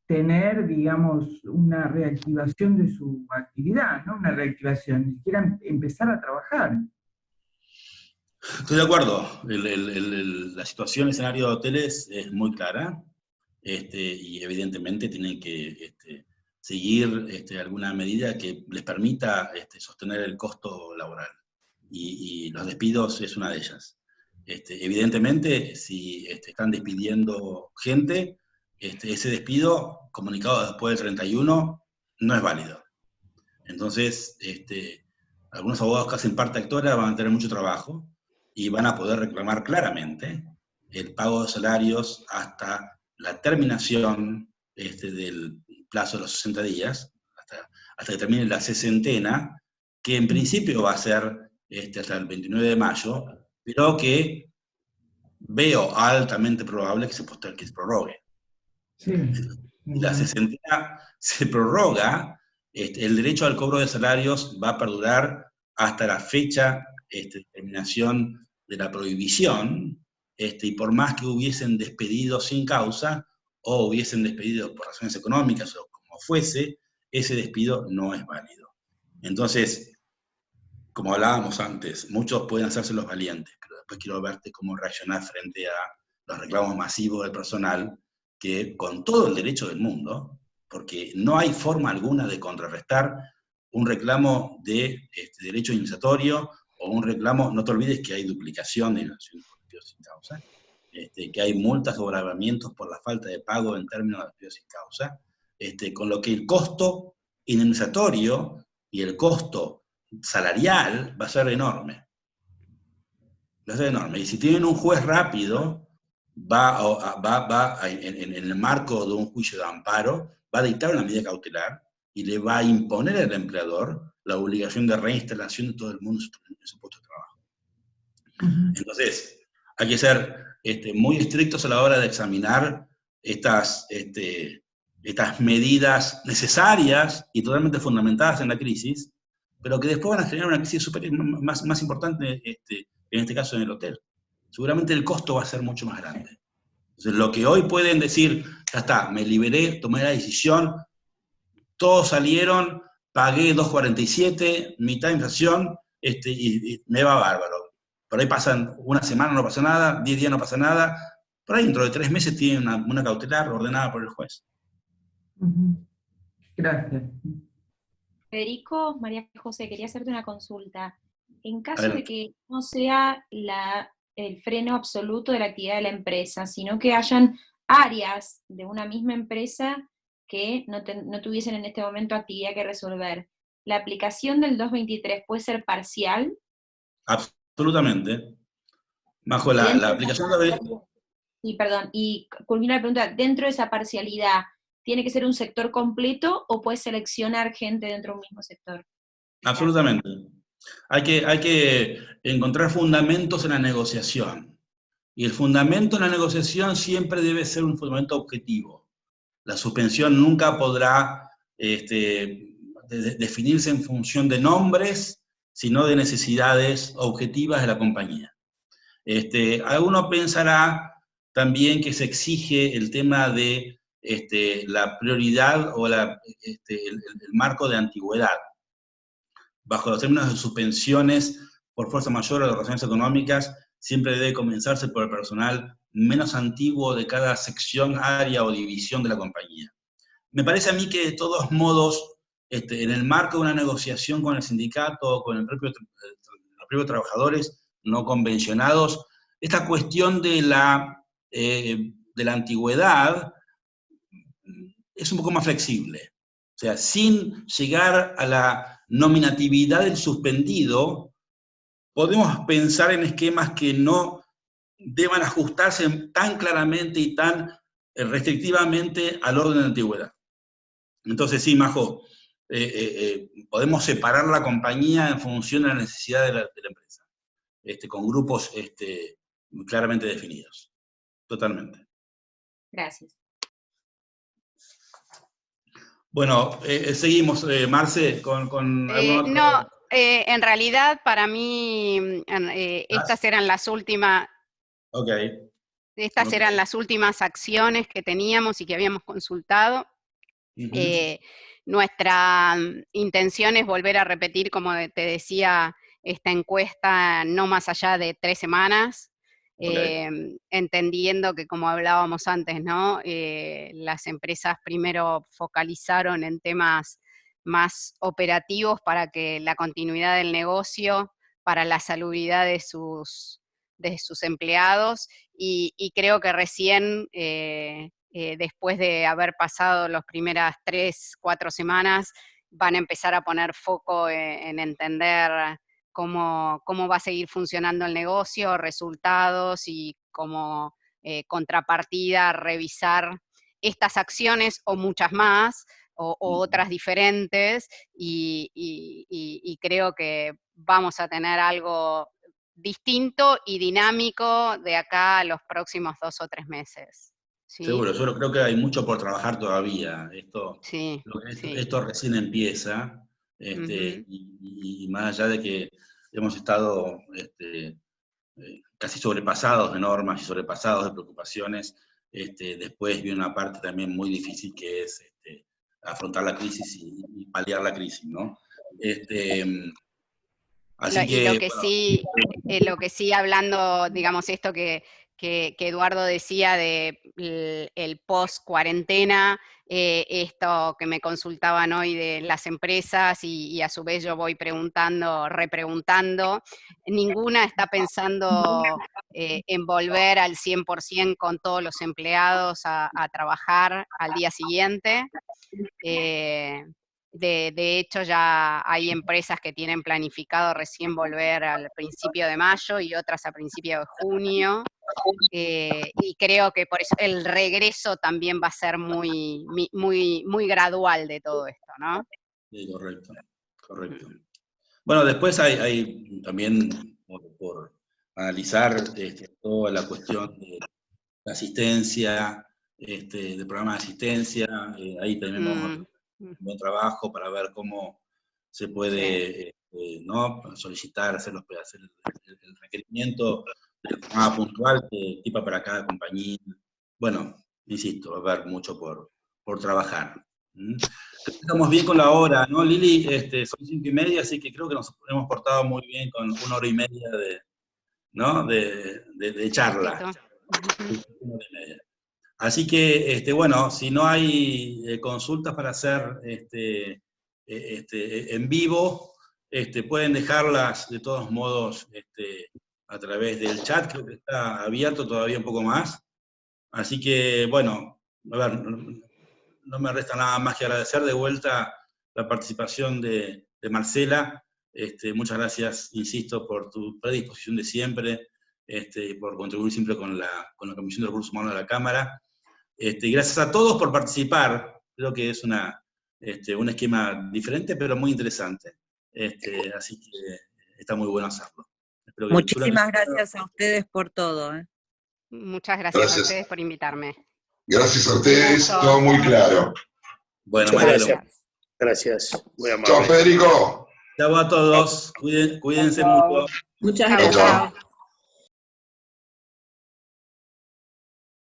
tener, digamos, una reactivación de su actividad, no una reactivación, ni siquiera empezar a trabajar. Estoy de acuerdo. La situación, el escenario de hoteles es muy clara, y evidentemente tienen que seguir alguna medida que les permita sostener el costo laboral. Y los despidos es una de ellas. Evidentemente, si están despidiendo gente, ese despido, comunicado después del 31, no es válido. Entonces, algunos abogados que hacen parte actora van a tener mucho trabajo, y van a poder reclamar claramente el pago de salarios hasta la terminación del plazo de los 60 días, hasta que termine la sesentena, que en principio va a ser hasta el 29 de mayo, pero que veo altamente probable que se prorrogue. Sí. Si la sesentena se prorroga, el derecho al cobro de salarios va a perdurar hasta la fecha de terminación de la prohibición, y por más que hubiesen despedido sin causa, o hubiesen despedido por razones económicas, o como fuese, ese despido no es válido. Entonces, como hablábamos antes, muchos pueden hacerse los valientes, pero después quiero verte cómo reaccionar frente a los reclamos masivos del personal, que con todo el derecho del mundo, porque no hay forma alguna de contrarrestar un reclamo de derecho indemnizatorio, o un reclamo, no te olvides que hay duplicación de indemnizaciones por despidos sin causa, que hay multas o agravamientos por la falta de pago en términos de despidos sin causa, con lo que el costo indemnizatorio y el costo salarial va a ser enorme. Va a ser enorme. Y si tienen un juez rápido, va en el marco de un juicio de amparo, va a dictar una medida cautelar y le va a imponer al empleador la obligación de reinstalación de todo el mundo en su puesto de trabajo. Entonces, hay que ser muy estrictos a la hora de examinar estas medidas necesarias y totalmente fundamentadas en la crisis, pero que después van a generar una crisis más importante, en este caso en el hotel. Seguramente el costo va a ser mucho más grande. Entonces, lo que hoy pueden decir, ya está, me liberé, tomé la decisión, todos salieron, pagué 2.47, mitad de inflación, y me va bárbaro. Por ahí pasan una semana, no pasa nada, 10 días no pasa nada, por ahí dentro de 3 meses tienen una cautelar ordenada por el juez. Gracias. Federico, María José, quería hacerte una consulta. En caso de que no sea el freno absoluto de la actividad de la empresa, sino que hayan áreas de una misma empresa que no tuviesen en este momento actividad que resolver, ¿la aplicación del 223 puede ser parcial? Absolutamente. Bajo la aplicación de... Sí, perdón, y culmina la pregunta, dentro de esa parcialidad, ¿tiene que ser un sector completo o puede seleccionar gente dentro de un mismo sector? Absolutamente. Hay que encontrar fundamentos en la negociación. Y el fundamento en la negociación siempre debe ser un fundamento objetivo. La suspensión nunca podrá definirse en función de nombres, sino de necesidades objetivas de la compañía. Alguno pensará también que se exige el tema de la prioridad o el marco de antigüedad. Bajo los términos de suspensiones por fuerza mayor o de razones económicas, siempre debe comenzarse por el personal menos antiguo de cada sección, área o división de la compañía. Me parece a mí que de todos modos en el marco de una negociación con el sindicato o con los propios trabajadores no convencionados, esta cuestión de la antigüedad es un poco más flexible. O sea, sin llegar a la nominatividad del suspendido, podemos pensar en esquemas que no deban ajustarse tan claramente y tan restrictivamente al orden de antigüedad. Entonces, sí, Majo, podemos separar la compañía en función de la necesidad de la empresa, con grupos claramente definidos. Totalmente. Gracias. Bueno, seguimos, Marce, con alguna otra... No, en realidad, para mí, estas eran las últimas... Ok. Estas eran las últimas acciones que teníamos y que habíamos consultado. Nuestra intención es volver a repetir, como te decía, esta encuesta no más allá de 3 semanas, entendiendo que, como hablábamos antes, ¿no? Las empresas primero focalizaron en temas más operativos para que la continuidad del negocio, para la salubridad de sus empleados, y creo que recién, después de haber pasado las primeras 3, 4 semanas, van a empezar a poner foco en entender cómo va a seguir funcionando el negocio, resultados, y como contrapartida revisar estas acciones o muchas más, o otras diferentes, y creo que vamos a tener algo distinto y dinámico de acá a los próximos 2 o 3 meses. ¿Sí? Seguro, yo creo que hay mucho por trabajar todavía. Esto recién empieza, y más allá de que hemos estado casi sobrepasados de normas y sobrepasados de preocupaciones, después viene una parte también muy difícil, que es afrontar la crisis y paliar la crisis, ¿no? Así que, lo que sí, hablando, digamos, esto que Eduardo decía de el post-cuarentena, esto que me consultaban hoy de las empresas, y a su vez yo voy repreguntando, ninguna está pensando en volver al 100% con todos los empleados a trabajar al día siguiente. De hecho, ya hay empresas que tienen planificado recién volver al principio de mayo y otras a principio de junio. Y creo que por eso el regreso también va a ser muy, muy, muy gradual de todo esto, ¿no? Sí, correcto. Bueno, después hay también por analizar toda la cuestión de la asistencia, del programa de asistencia. Ahí también vamos a hacer un buen trabajo para ver cómo se puede ¿no? solicitar, hacer el requerimiento de forma puntual que tipa para cada compañía. Bueno, insisto, va a haber mucho por trabajar. Estamos bien con la hora, ¿no, Lili? Son 5:30, así que creo que nos hemos portado muy bien con 1 hora y media de charla. Así que, bueno, si no hay consultas para hacer en vivo, pueden dejarlas de todos modos a través del chat, creo que está abierto todavía un poco más. Así que, bueno, a ver, no me resta nada más que agradecer de vuelta la participación de Marcela. Muchas gracias, insisto, por tu predisposición de siempre, y por contribuir siempre con la Comisión de Recursos Humanos de la Cámara. Gracias a todos por participar. Creo que es un esquema diferente, pero muy interesante. Así que está muy bueno hacerlo. Muchísimas gracias a ustedes por todo. Muchas gracias a ustedes por invitarme. Gracias a ustedes, todo muy claro. Bueno, gracias. Muy amable. Chao, Federico. Chao a todos. Cuídense mucho. Muchas gracias.